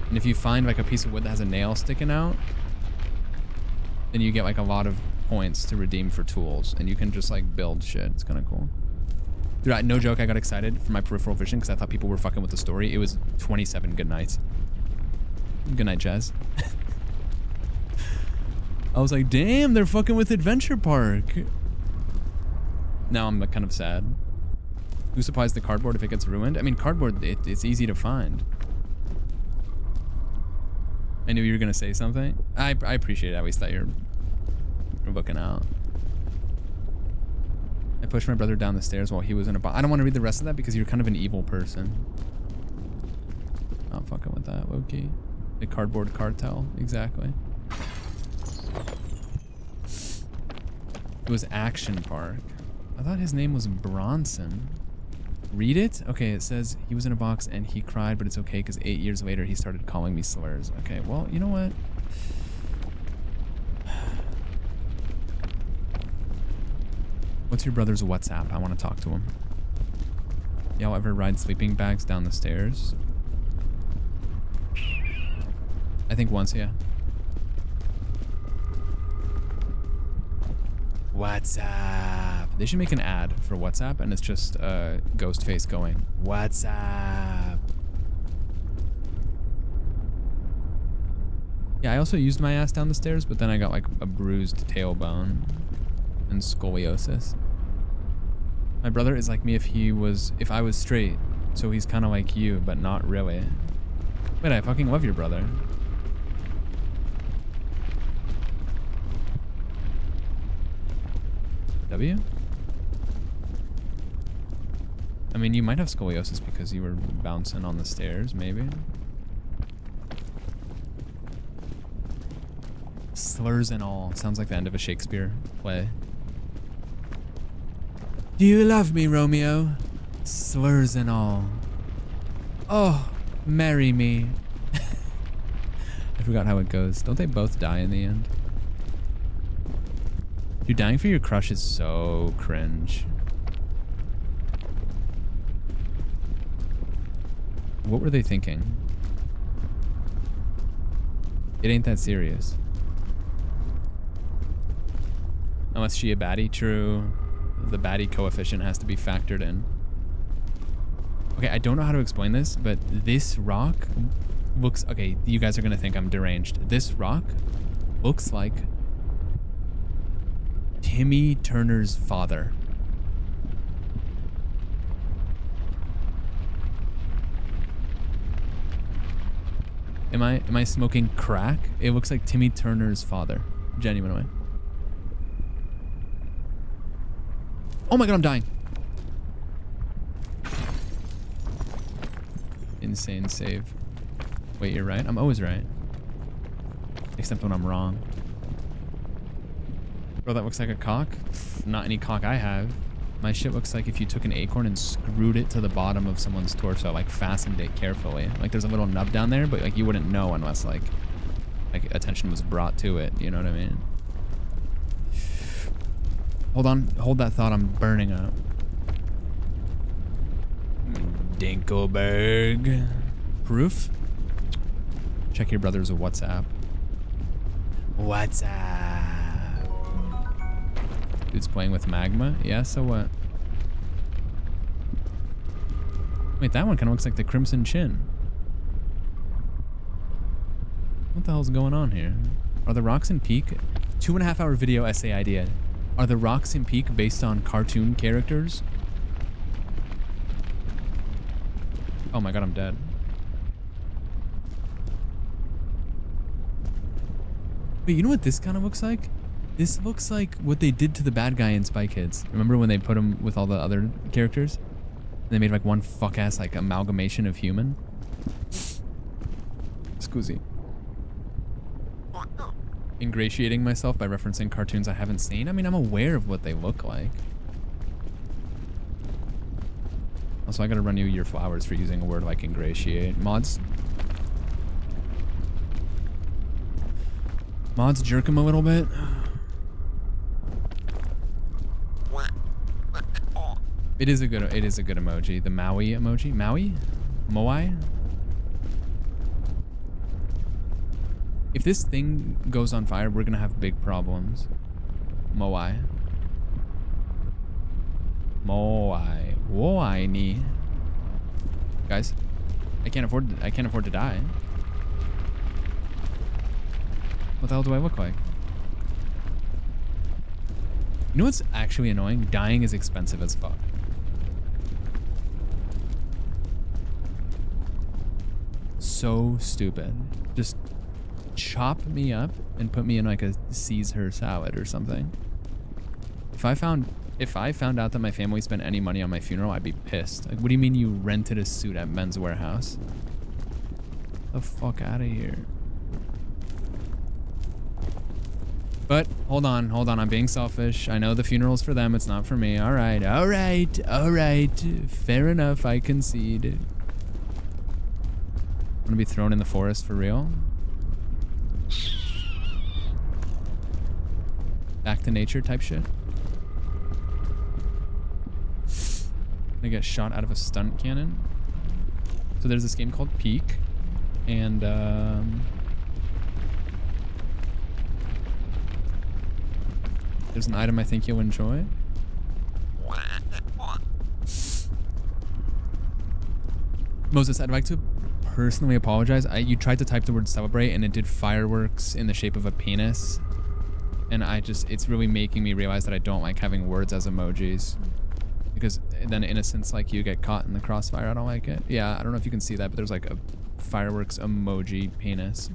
And if you find like a piece of wood that has a nail sticking out, then you get like a lot of points to redeem for tools, and you can just like build shit. It's kind of cool. Dude, no joke, I got excited for my peripheral vision because I thought people were fucking with the story. It was 27 good nights. Good night, Jazz. I was like, damn, they're fucking with Adventure Park. Now I'm like kind of sad. Who supplies the cardboard if it gets ruined? I mean, cardboard, it's easy to find. I knew you were going to say something. I appreciate it. I always thought you're looking out. I pushed my brother down the stairs while he was in a box. I don't want to read the rest of that because you're kind of an evil person. Not fucking with that, Loki. The cardboard cartel. Exactly. It was Action Park. I thought his name was Bronson. Read it? Okay, it says he was in a box and he cried, but it's okay because 8 years later he started calling me slurs. Okay, well, you know what? What's your brother's WhatsApp? I want to talk to him. Y'all ever ride sleeping bags down the stairs? I think once, yeah. WhatsApp. They should make an ad for WhatsApp and it's just Ghostface going, WhatsApp. Yeah, I also used my ass down the stairs, but then I got like a bruised tailbone and scoliosis. My brother is like me if I was straight, so he's kind of like you, but not really. Wait, I fucking love your brother. W? I mean, you might have scoliosis because you were bouncing on the stairs, maybe. Slurs and all. Sounds like the end of a Shakespeare play. Do you love me, Romeo? Slurs and all. Oh, marry me. I forgot how it goes. Don't they both die in the end? Dude, dying for your crush is so cringe. What were they thinking? It ain't that serious. Unless she a baddie, true. The baddie coefficient has to be factored in. Okay, I don't know how to explain this, but this rock looks... Okay, you guys are gonna think I'm deranged. This rock looks like Timmy Turner's father. Am I smoking crack? It looks like Timmy Turner's father. Genuinely. Oh my god, I'm dying. Insane save. Wait, you're right? I'm always right. Except when I'm wrong. Bro, that looks like a cock. Not any cock I have. My shit looks like if you took an acorn and screwed it to the bottom of someone's torso, like fastened it carefully. Like there's a little nub down there, but like you wouldn't know unless like attention was brought to it. You know what I mean? Hold on. Hold that thought. I'm burning up. Dinkelberg. Proof? Check your brother's WhatsApp. WhatsApp. Dude's playing with magma? Yeah, so what? Wait, that one kind of looks like the Crimson Chin. What the hell's going on here? Are the rocks in Peak? 2.5 hour video essay idea. Are the rocks in Peak based on cartoon characters? Oh my god, I'm dead. Wait, you know what this kind of looks like? This looks like what they did to the bad guy in Spy Kids. Remember when they put him with all the other characters? And they made like one fuck-ass like amalgamation of human? Scusi. Ingratiating myself by referencing cartoons I haven't seen? I mean, I'm aware of what they look like. Also, I gotta run you your flowers for using a word like ingratiate. Mods jerk him a little bit. It is a good emoji. The Maui emoji? Maui? Moai? If this thing goes on fire, we're gonna have big problems. Moai. Moai. Woai ni. Guys, I can't afford to die. What the hell do I look like? You know what's actually annoying? Dying is expensive as fuck. So stupid. Just chop me up and put me in like a Caesar salad or something. If I found out that my family spent any money on my funeral, I'd be pissed. Like, what do you mean you rented a suit at Men's Warehouse? The fuck out of here. But hold on, I'm being selfish. I know the funeral's for them, it's not for me. All right. Fair enough, I concede. I'm gonna be thrown in the forest for real. Back to nature type shit. I get shot out of a stunt cannon. So there's this game called Peak, and there's an item I think you'll enjoy. Moses, I'd like to personally apologize. You tried to type the word celebrate and it did fireworks in the shape of a penis. And it's really making me realize that I don't like having words as emojis. Because then innocents like you get caught in the crossfire. I don't like it. Yeah, I don't know if you can see that, but there's like a fireworks emoji penis.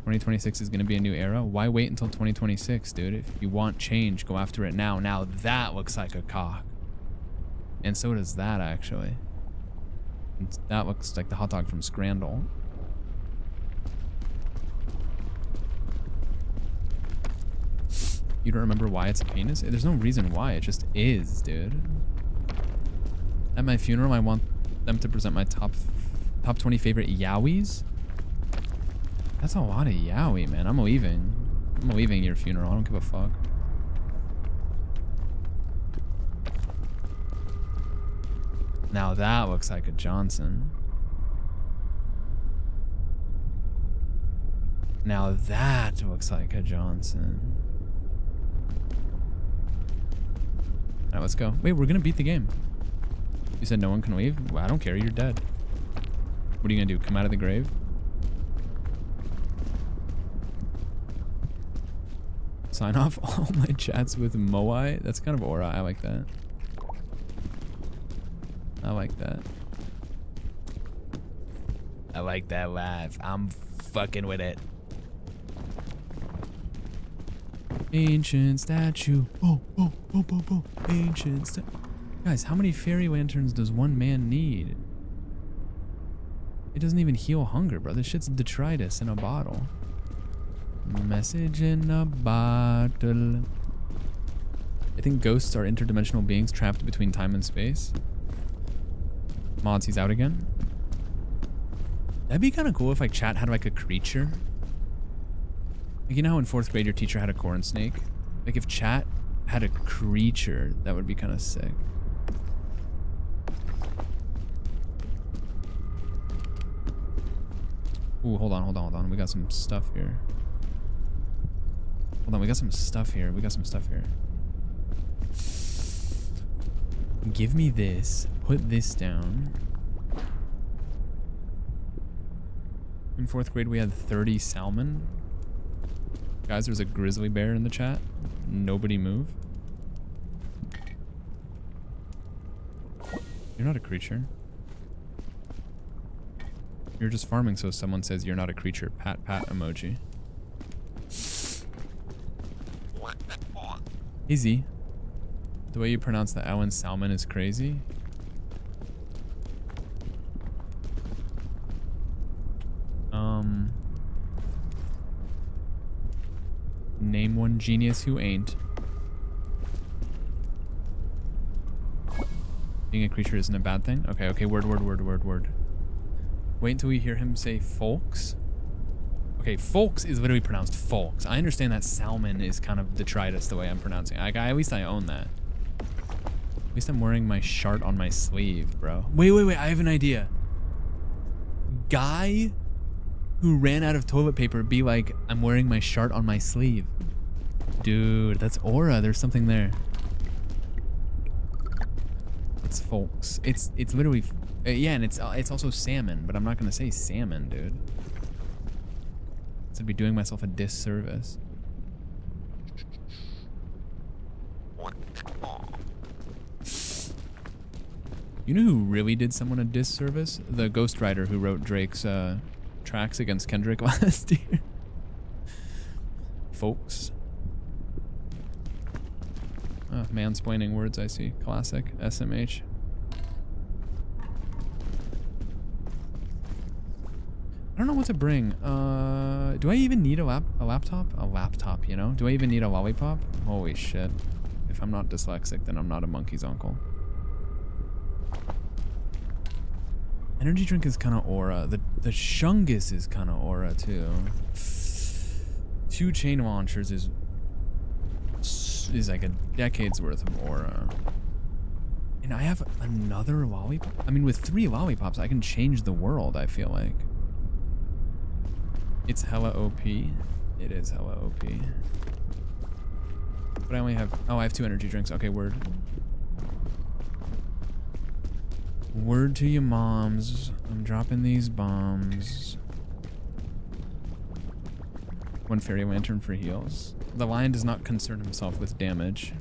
2026 is going to be a new era. Why wait until 2026, dude? If you want change, go after it now. Now that looks like a cock. And so does that, actually. And that looks like the hot dog from Scrandle. You don't remember why it's a penis? There's no reason why. It just is, dude. At my funeral, I want them to present my top 20 favorite yaois. That's a lot of yaoi, man. I'm leaving your funeral. I don't give a fuck. Now that looks like a Johnson. Now that looks like a Johnson. Alright, let's go. Wait, we're gonna beat the game. You said no one can leave? Well, I don't care, you're dead. What are you gonna do? Come out of the grave? Sign off all my chats with Moai? That's kind of aura. I like that. I like that. I like that laugh. I'm fucking with it. Ancient statue. Oh. Ancient statue. Guys, how many fairy lanterns does one man need? It doesn't even heal hunger, bro. This shit's detritus in a bottle. Message in a bottle. I think ghosts are interdimensional beings trapped between time and space. Mods, he's out again. That'd be kind of cool if like chat had like a creature. Like, you know how in 4th grade your teacher had a corn snake? Like if chat had a creature, that would be kind of sick. Ooh, hold on. We got some stuff here. Hold on, we got some stuff here. Give me this. Put this down. In 4th grade, we had 30 salmon. Guys, there's a grizzly bear in the chat. Nobody move. You're not a creature. You're just farming, so someone says you're not a creature. Pat emoji. Easy. The way you pronounce the L in salmon is crazy. Name one genius who ain't. Being a creature isn't a bad thing? Okay, word. Wait until we hear him say folks. Okay, folks is literally pronounced folks. I understand that salmon is kind of detritus the way I'm pronouncing it. At least I own that. At least I'm wearing my shart on my sleeve, bro. Wait, I have an idea. Guy who ran out of toilet paper be like, I'm wearing my shart on my sleeve. Dude, that's aura. There's something there. It's folks. It's literally, yeah, and it's also salmon, but I'm not gonna say salmon, dude. I'd be doing myself a disservice. You know who really did someone a disservice? The ghostwriter who wrote Drake's tracks against Kendrick last year. Folks. Mansplaining words, I see. Classic. SMH. I don't know what to bring. Do I even need a laptop? A laptop, you know? Do I even need a lollipop? Holy shit. If I'm not dyslexic, then I'm not a monkey's uncle. Energy drink is kind of aura. The Shungus is kind of aura too. 2 chain launchers is like a decade's worth of aura. And I have another lollipop. I mean, with 3 lollipops, I can change the world, I feel like. It's hella OP. It is hella OP. But I only have... Oh, I have 2 energy drinks. Okay, word. Word to your moms. I'm dropping these bombs. 1 fairy lantern for heals. The lion does not concern himself with damage.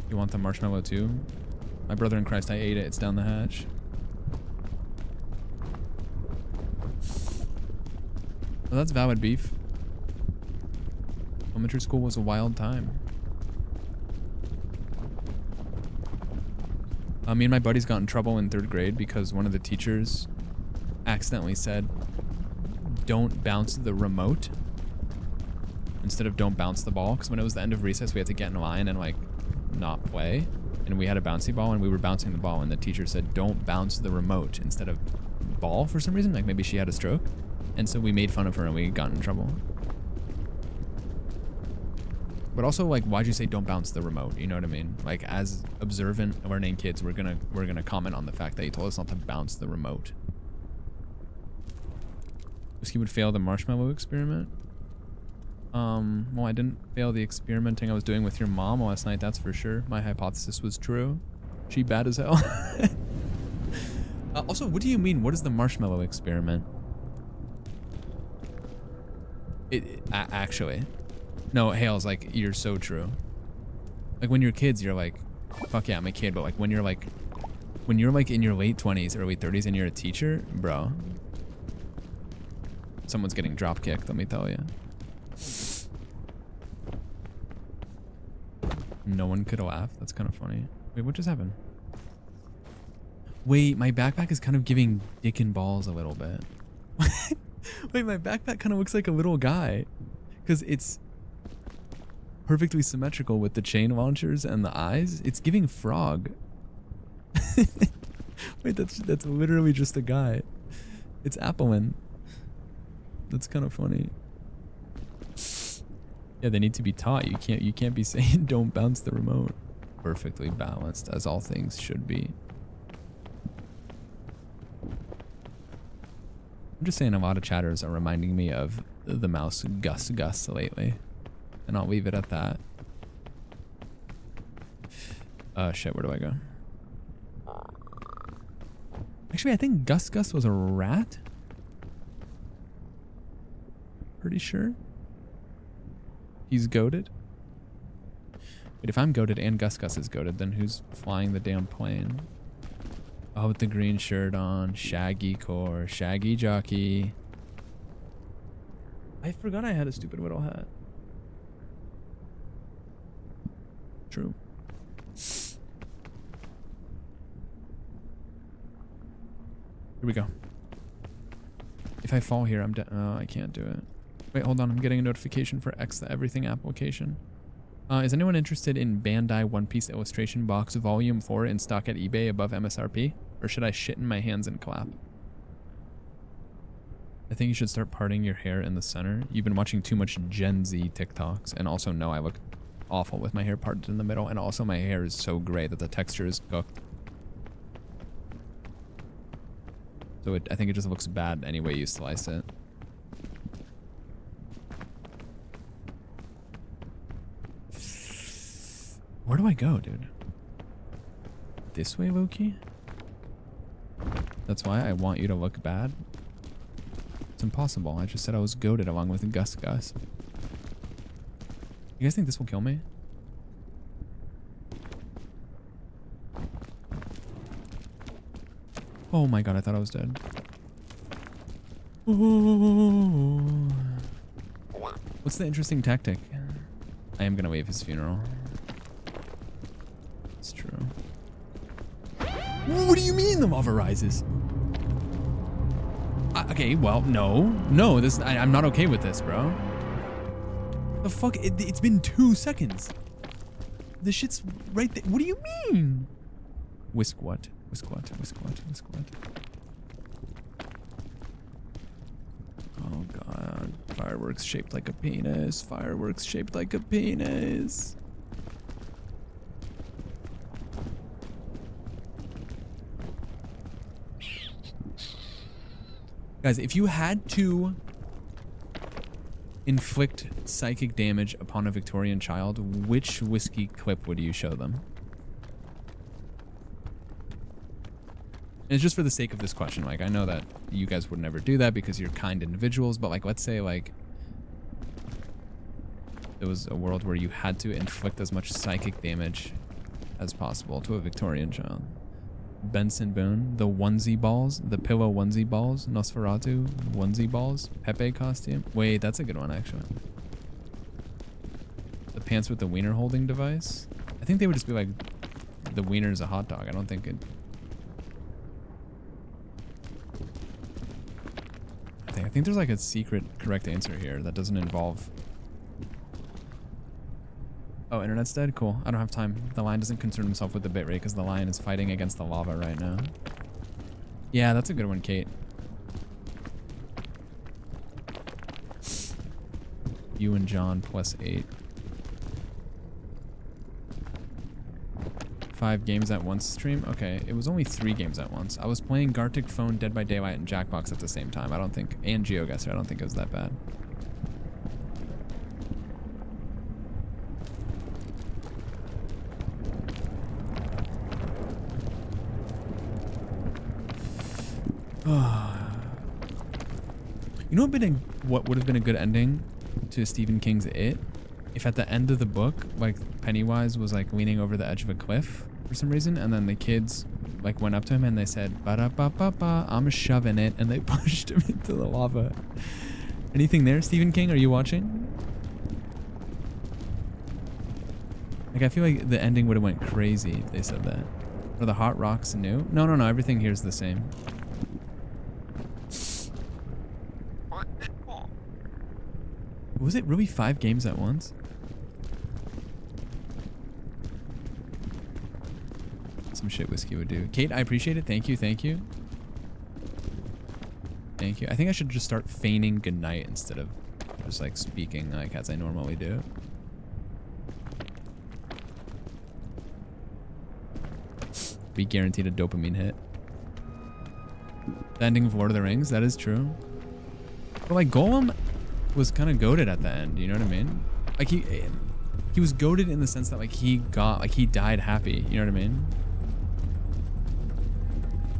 You want the marshmallow too? My brother in Christ, I ate it. It's down the hatch. Well, that's valid beef. Elementary school was a wild time. Me and my buddies got in trouble in 3rd grade because one of the teachers accidentally said, don't bounce the remote instead of don't bounce the ball. Because when it was the end of recess, we had to get in line and like not play. And we had a bouncy ball and we were bouncing the ball and the teacher said, don't bounce the remote instead of ball for some reason. Like maybe she had a stroke. And so we made fun of her and we got in trouble. But also, like, why'd you say don't bounce the remote? You know what I mean? Like, as observant, learning kids, we're gonna comment on the fact that you told us not to bounce the remote. Whiskey would fail the marshmallow experiment. Well, I didn't fail the experimenting I was doing with your mom last night, that's for sure. My hypothesis was true. She bad as hell. Also, what do you mean? What is the marshmallow experiment? Actually. No, Hale's like, you're so true. Like when you're kids, you're like, fuck yeah, I'm a kid. But like when you're like in your late 20s, early 30s and you're a teacher, bro, someone's getting drop kicked, let me tell you. No one could laugh. That's kind of funny. Wait, what just happened? Wait, my backpack is kind of giving dick and balls a little bit. Wait, my backpack kind of looks like a little guy. Because it's perfectly symmetrical with the chain launchers and the eyes. It's giving frog. Wait, that's literally just a guy. It's Appleman. That's kind of funny. Yeah, they need to be taught. You can't be saying don't bounce the remote. Perfectly balanced, as all things should be. I'm just saying a lot of chatters are reminding me of the mouse Gus lately. And I'll leave it at that. Shit, where do I go? Actually, I think Gus was a rat. Pretty sure. He's goated. But if I'm goated and Gus is goated, then who's flying the damn plane? Oh, with the green shirt on. Shaggy core. Shaggy jockey. I forgot I had a stupid Whittle hat. True. Here we go. If I fall here, I'm dead. Oh, I can't do it. Wait, hold on. I'm getting a notification for X the Everything application. Is anyone interested in Bandai One Piece Illustration Box Volume 4 in stock at eBay above MSRP? Or should I shit in my hands and clap? I think you should start parting your hair in the center. You've been watching too much Gen Z TikToks. And also, no, I look awful with my hair parted in the middle. And also, my hair is so gray that the texture is cooked. So I think it just looks bad any way you slice it. Where do I go, dude? This way, Loki? That's why I want you to look bad? It's impossible. I just said I was goated along with Gus. You guys think this will kill me? Oh my god, I thought I was dead. Ooh. What's the interesting tactic? I am gonna wave his funeral. It's true. What do you mean the lava rises? Okay, well, no, I'm not okay with this, bro. The fuck? It's been 2 seconds. The shit's right there. What do you mean? Whisk what? Oh god. Fireworks shaped like a penis. Guys, if you had to inflict psychic damage upon a Victorian child, which whiskey clip would you show them? And it's just for the sake of this question. Like, I know that you guys would never do that because you're kind individuals, but like, let's say like there was a world where you had to inflict as much psychic damage as possible to a Victorian child. Benson Boone, the onesie balls, the pillow onesie balls, Nosferatu onesie balls, Pepe costume. Wait, that's a good one actually. The pants with the wiener holding device. I think they would just be like, the wiener's a hot dog. I don't think it. I think there's like a secret correct answer here that doesn't involve. Oh, internet's dead? Cool. I don't have time. The lion doesn't concern himself with the bitrate because the lion is fighting against the lava right now. Yeah, that's a good one, Kate. You and John +8. 5 games at once stream? Okay, it was only 3 games at once. I was playing Gartic Phone, Dead by Daylight, and Jackbox at the same time. I don't think, and GeoGuessr, I don't think it was that bad. You know what would have been a good ending to Stephen King's It? If at the end of the book, like Pennywise was like leaning over the edge of a cliff for some reason, and then the kids like went up to him and they said, "Ba-da-ba-ba-ba, I'm shoving it," and they pushed him into the lava. Anything there, Stephen King? Are you watching? Like, I feel like the ending would have went crazy if they said that. Are the hot rocks new? No, everything here is the same. Was it really 5 games at once? Some shit whiskey would do. Kate, I appreciate it. Thank you. Thank you. I think I should just start feigning goodnight instead of just like speaking like as I normally do. Be guaranteed a dopamine hit. The ending of Lord of the Rings, that is true. But like Gollum was kind of goated at the end, you know what I mean? Like he was goated in the sense that like he died happy, you know what I mean?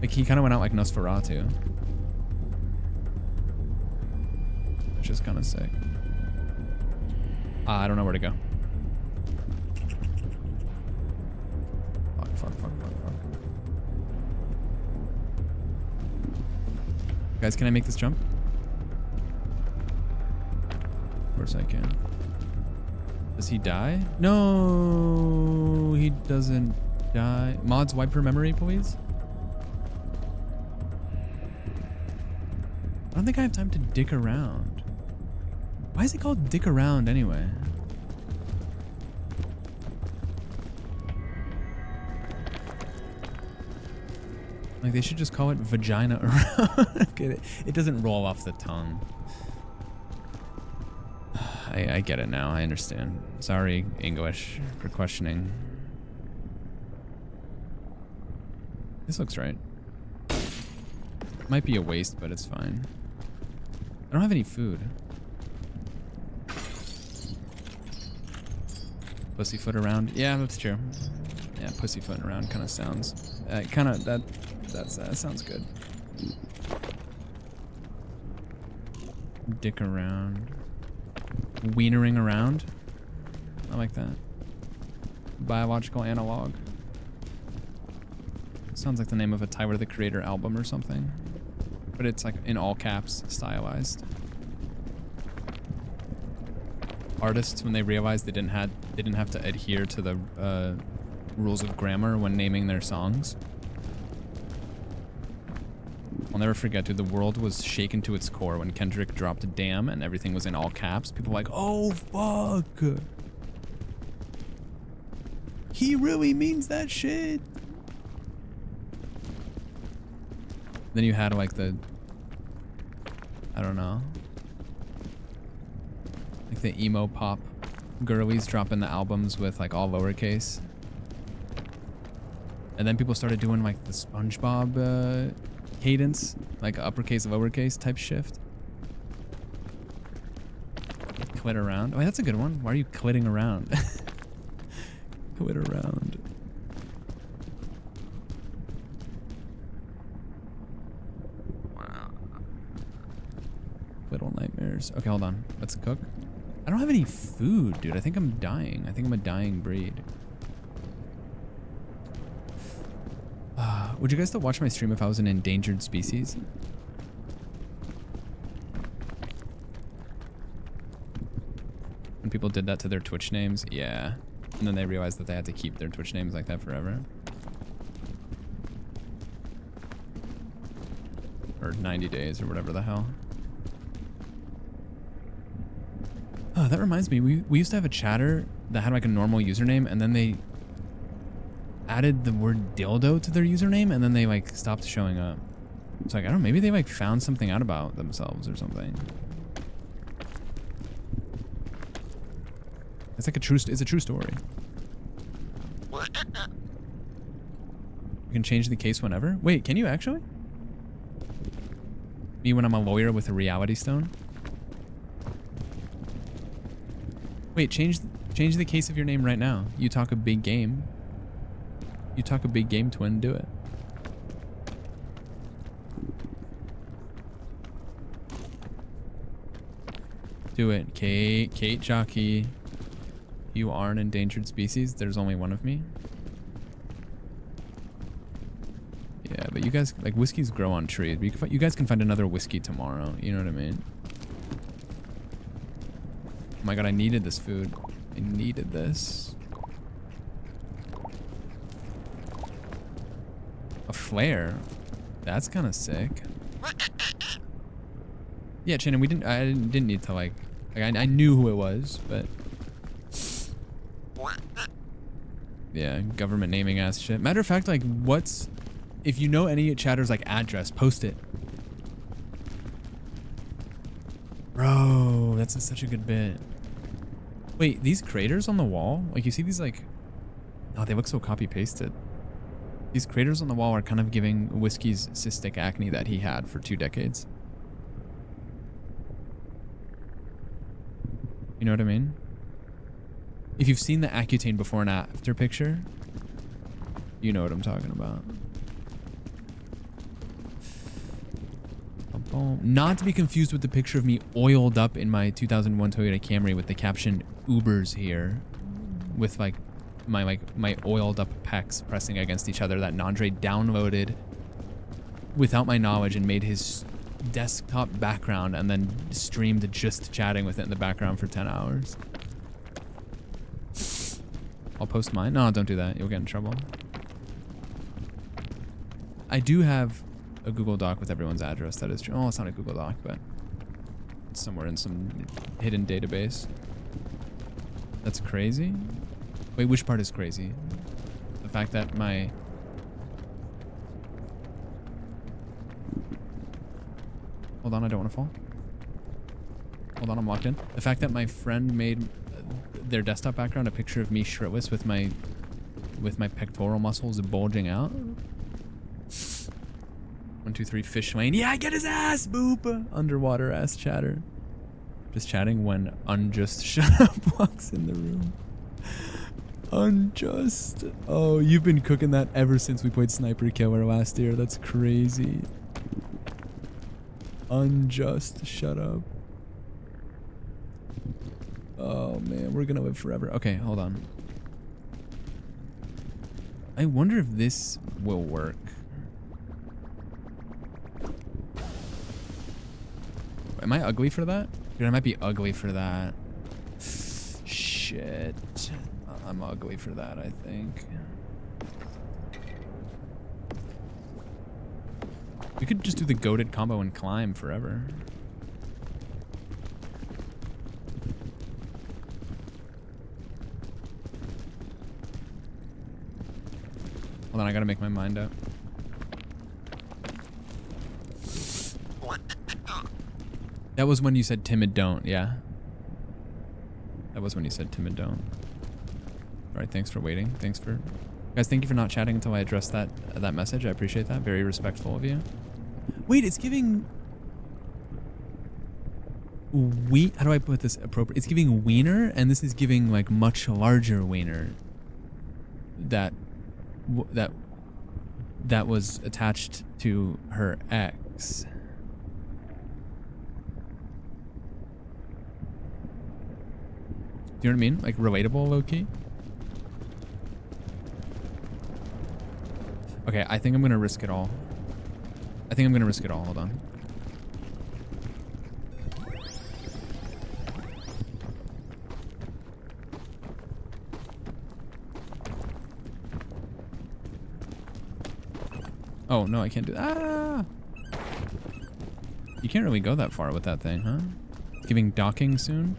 Like he kind of went out like Nosferatu. Which is kind of sick. I don't know where to go. Fuck. Guys, can I make this jump? Of course I can. Does he die? No, he doesn't die. Mods, wipe her memory, please. I don't think I have time to dick around. Why is it called dick around anyway? Like they should just call it vagina around. It doesn't roll off the tongue. I get it now. I understand. Sorry, English, for questioning. This looks right. Might be a waste, but it's fine. I don't have any food. Pussyfoot around. Yeah, that's true. Yeah, pussyfoot around kind of sounds. That sounds good. Dick around. Wienering around. I like that. Biological analog. Sounds like the name of a Tyler the Creator album or something. But it's like in all caps, stylized. Artists, when they realized they didn't have to adhere to the rules of grammar when naming their songs. I'll never forget, dude, the world was shaken to its core when Kendrick dropped "Damn" and everything was in all caps. People were like, oh, fuck. He really means that shit. Then you had like the, I don't know, like the emo pop girlies dropping the albums with like all lowercase. And then people started doing like the SpongeBob cadence, like uppercase, lowercase type shift. Clit around. Oh, that's a good one. Why are you clitting around? Clit around. Little nightmares. Okay, hold on. Let's cook. I don't have any food, dude. I think I'm dying. I think I'm a dying breed. Would you guys still watch my stream if I was an endangered species? When people did that to their Twitch names? Yeah. And then they realized that they had to keep their Twitch names like that forever. Or 90 days or whatever the hell. Oh, that reminds me. We used to have a chatter that had like a normal username, and then they added the word dildo to their username, and then they like stopped showing up. It's like, I don't know, maybe they like found something out about themselves or something. It's like it's a true story. You can change the case whenever? Wait, can you actually? Me when I'm a lawyer with a reality stone? Wait, change the case of your name right now. You talk a big game. You talk a big game, twin. Do it. Do it. Kate Jockey. You are an endangered species. There's only one of me. Yeah, but you guys, like, whiskeys grow on trees. You guys can find another whiskey tomorrow. You know what I mean? Oh my god, I needed this food. I needed this. A flare? That's kind of sick. Yeah, Shannon, I didn't need to like I knew who it was, but yeah, government naming ass shit. Matter of fact, like, if you know any chatter's like address, post it. Bro, that's such a good bit. Wait, these craters on the wall? Like, you see these, like... Oh, they look so copy-pasted. These craters on the wall are kind of giving Whiskey's cystic acne that he had for 2 decades. You know what I mean? If you've seen the Accutane before and after picture, you know what I'm talking about. Not to be confused with the picture of me oiled up in my 2001 Toyota Camry with the caption "Ubers here," with like my oiled up pecs pressing against each other that Nandre downloaded without my knowledge and made his desktop background and then streamed just chatting with it in the background for 10 hours. I'll post mine. No, don't do that. You'll get in trouble. I do have a Google Doc with everyone's address. That is true. Oh, it's not a Google Doc, but it's somewhere in some hidden database. That's crazy. Wait, which part is crazy? The fact that my... Hold on, I don't want to fall. Hold on, I'm locked in. The fact that my friend made their desktop background a picture of me shirtless with my pectoral muscles bulging out. 1, 2, 3, fish lane. Yeah, get his ass, boop. Underwater ass chatter. Just chatting when Unjust Shut Up walks in the room. Unjust. Oh, you've been cooking that ever since we played Sniper Killer last year. That's crazy. Unjust Shut Up. Oh man, we're gonna live forever. Okay, hold on. I wonder if this will work. Am I ugly for that? Dude, I might be ugly for that. Shit. I'm ugly for that, I think. We could just do the goated combo and climb forever. Hold on, I gotta make my mind up. That was when you said timid don't, yeah? That was when you said timid don't. Alright, thanks for waiting. Thanks for... Guys, thank you for not chatting until I addressed that message. I appreciate that. Very respectful of you. Wait, it's giving... How do I put this appropriate? It's giving wiener, and this is giving, like, much larger wiener. That was attached to her ex. Do you know what I mean? Like relatable, low-key? Okay, I think I'm gonna risk it all. Hold on. Oh, no, I can't do that. Ah! You can't really go that far with that thing, huh? It's giving docking soon?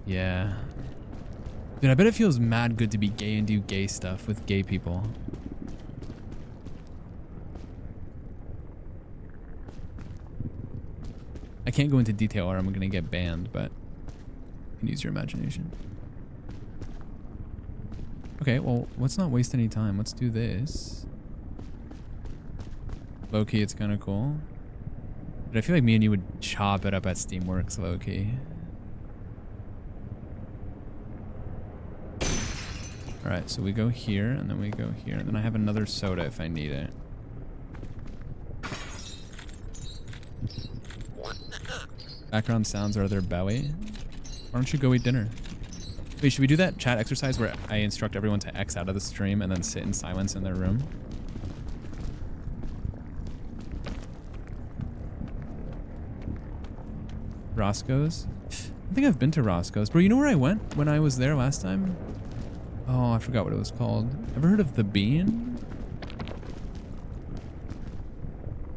Yeah. Dude, I bet it feels mad good to be gay and do gay stuff with gay people. I can't go into detail or I'm gonna get banned, but you can use your imagination. Okay, well, let's not waste any time. Let's do this. Low-key, it's kind of cool. But I feel like me and you would chop it up at Steamworks, low-key. Alright, so we go here, and then we go here. And then I have another soda if I need it. Background sounds are their belly. Why don't you go eat dinner? Wait, should we do that chat exercise where I instruct everyone to X out of the stream and then sit in silence in their room? Roscoe's? I think I've been to Roscoe's. Bro, you know where I went when I was there last time? Oh, I forgot what it was called. Ever heard of The Bean?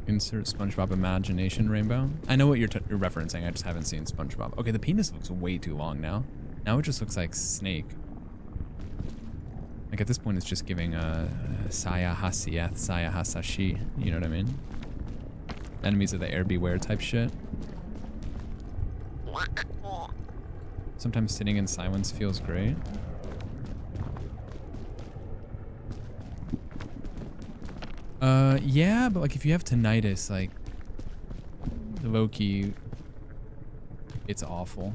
Insert SpongeBob imagination rainbow. I know what you're referencing. I just haven't seen SpongeBob. Okay, the penis looks way too long now. Now it just looks like snake. Like at this point, it's just giving Saya Hasieth, Saya Hasashi. You know what I mean? Enemies of the air beware type shit. Sometimes sitting in silence feels great. Yeah, but like if you have tinnitus, like low-key, it's awful.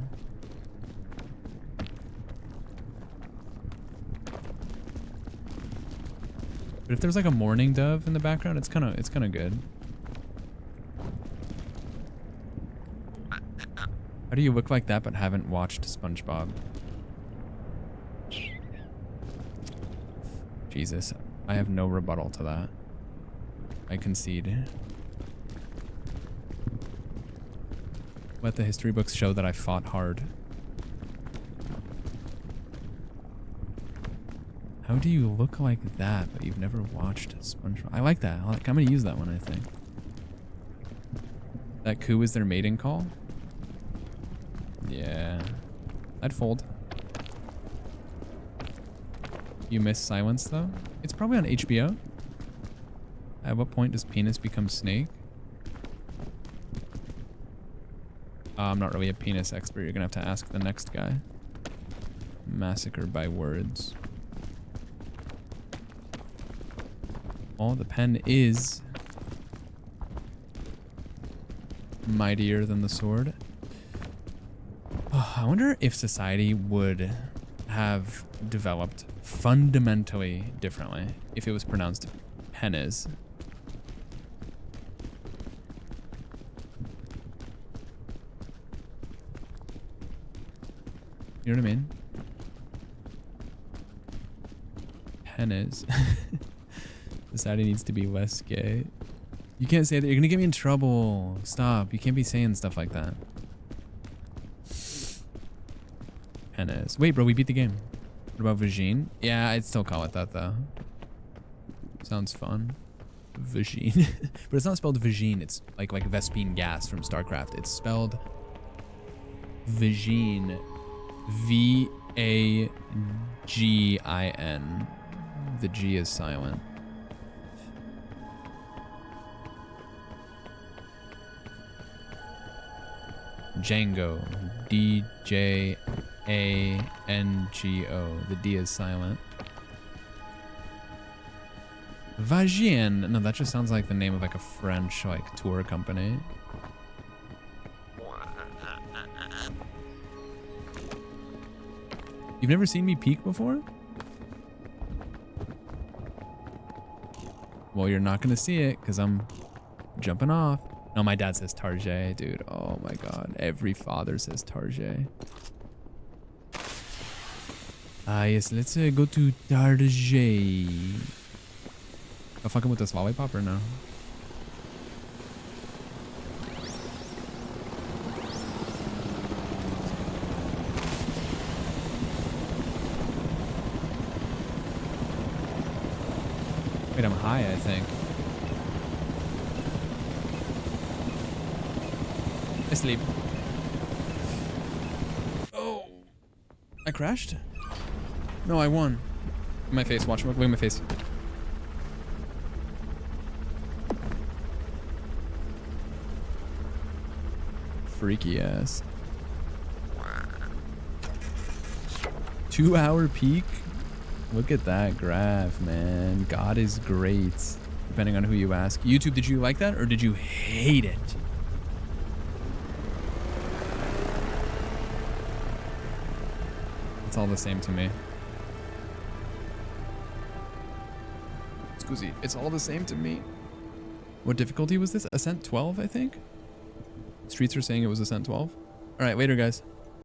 But if there's like a mourning dove in the background, it's kind of good. How do you look like that but haven't watched SpongeBob? Jesus, I have no rebuttal to that. I concede. Let the history books show that I fought hard. How do you look like that, but you've never watched SpongeBob? I like that. I'm gonna use that one, I think. That coup is their mating call? Yeah. I'd fold. You miss Silence, though? It's probably on HBO. At what point does penis become snake? I'm not really a penis expert. You're gonna have to ask the next guy. Massacre by words. Oh, the pen is mightier than the sword. Oh, I wonder if society would have developed fundamentally differently if it was pronounced penis. You know what I mean? Penis. Society needs to be less gay. You can't say that. You're gonna get me in trouble. Stop. You can't be saying stuff like that. Penis. Wait, bro, we beat the game. What about Vagine? Yeah, I'd still call it that, though. Sounds fun. Vagine. But it's not spelled Vagine. It's like Vespine gas from StarCraft. It's spelled Vagine. V-A-G-I-N. The G is silent. Django. D-J-A-N-G-O. The D is silent. Vagine. No, that just sounds like the name of like a French like tour company. You've never seen me peek before? Well, you're not gonna see it because I'm jumping off. No, my dad says Tarjay, dude. Oh my god. Every father says Tarjay. Ah, yes, let's go to Tarjay. I'll fucking with this lollipop or no? Wait, I'm high, I think. Asleep. Oh. I crashed? No, I won. My face, watch. Look at my face. Freaky ass. 2-hour peak? Look at that graph, man. God is great. Depending on who you ask. YouTube, did you like that or did you hate it? It's all the same to me. Scusi, it's all the same to me. What difficulty was this? Ascent 12, I think? Streets are saying it was Ascent 12. All right, later, guys.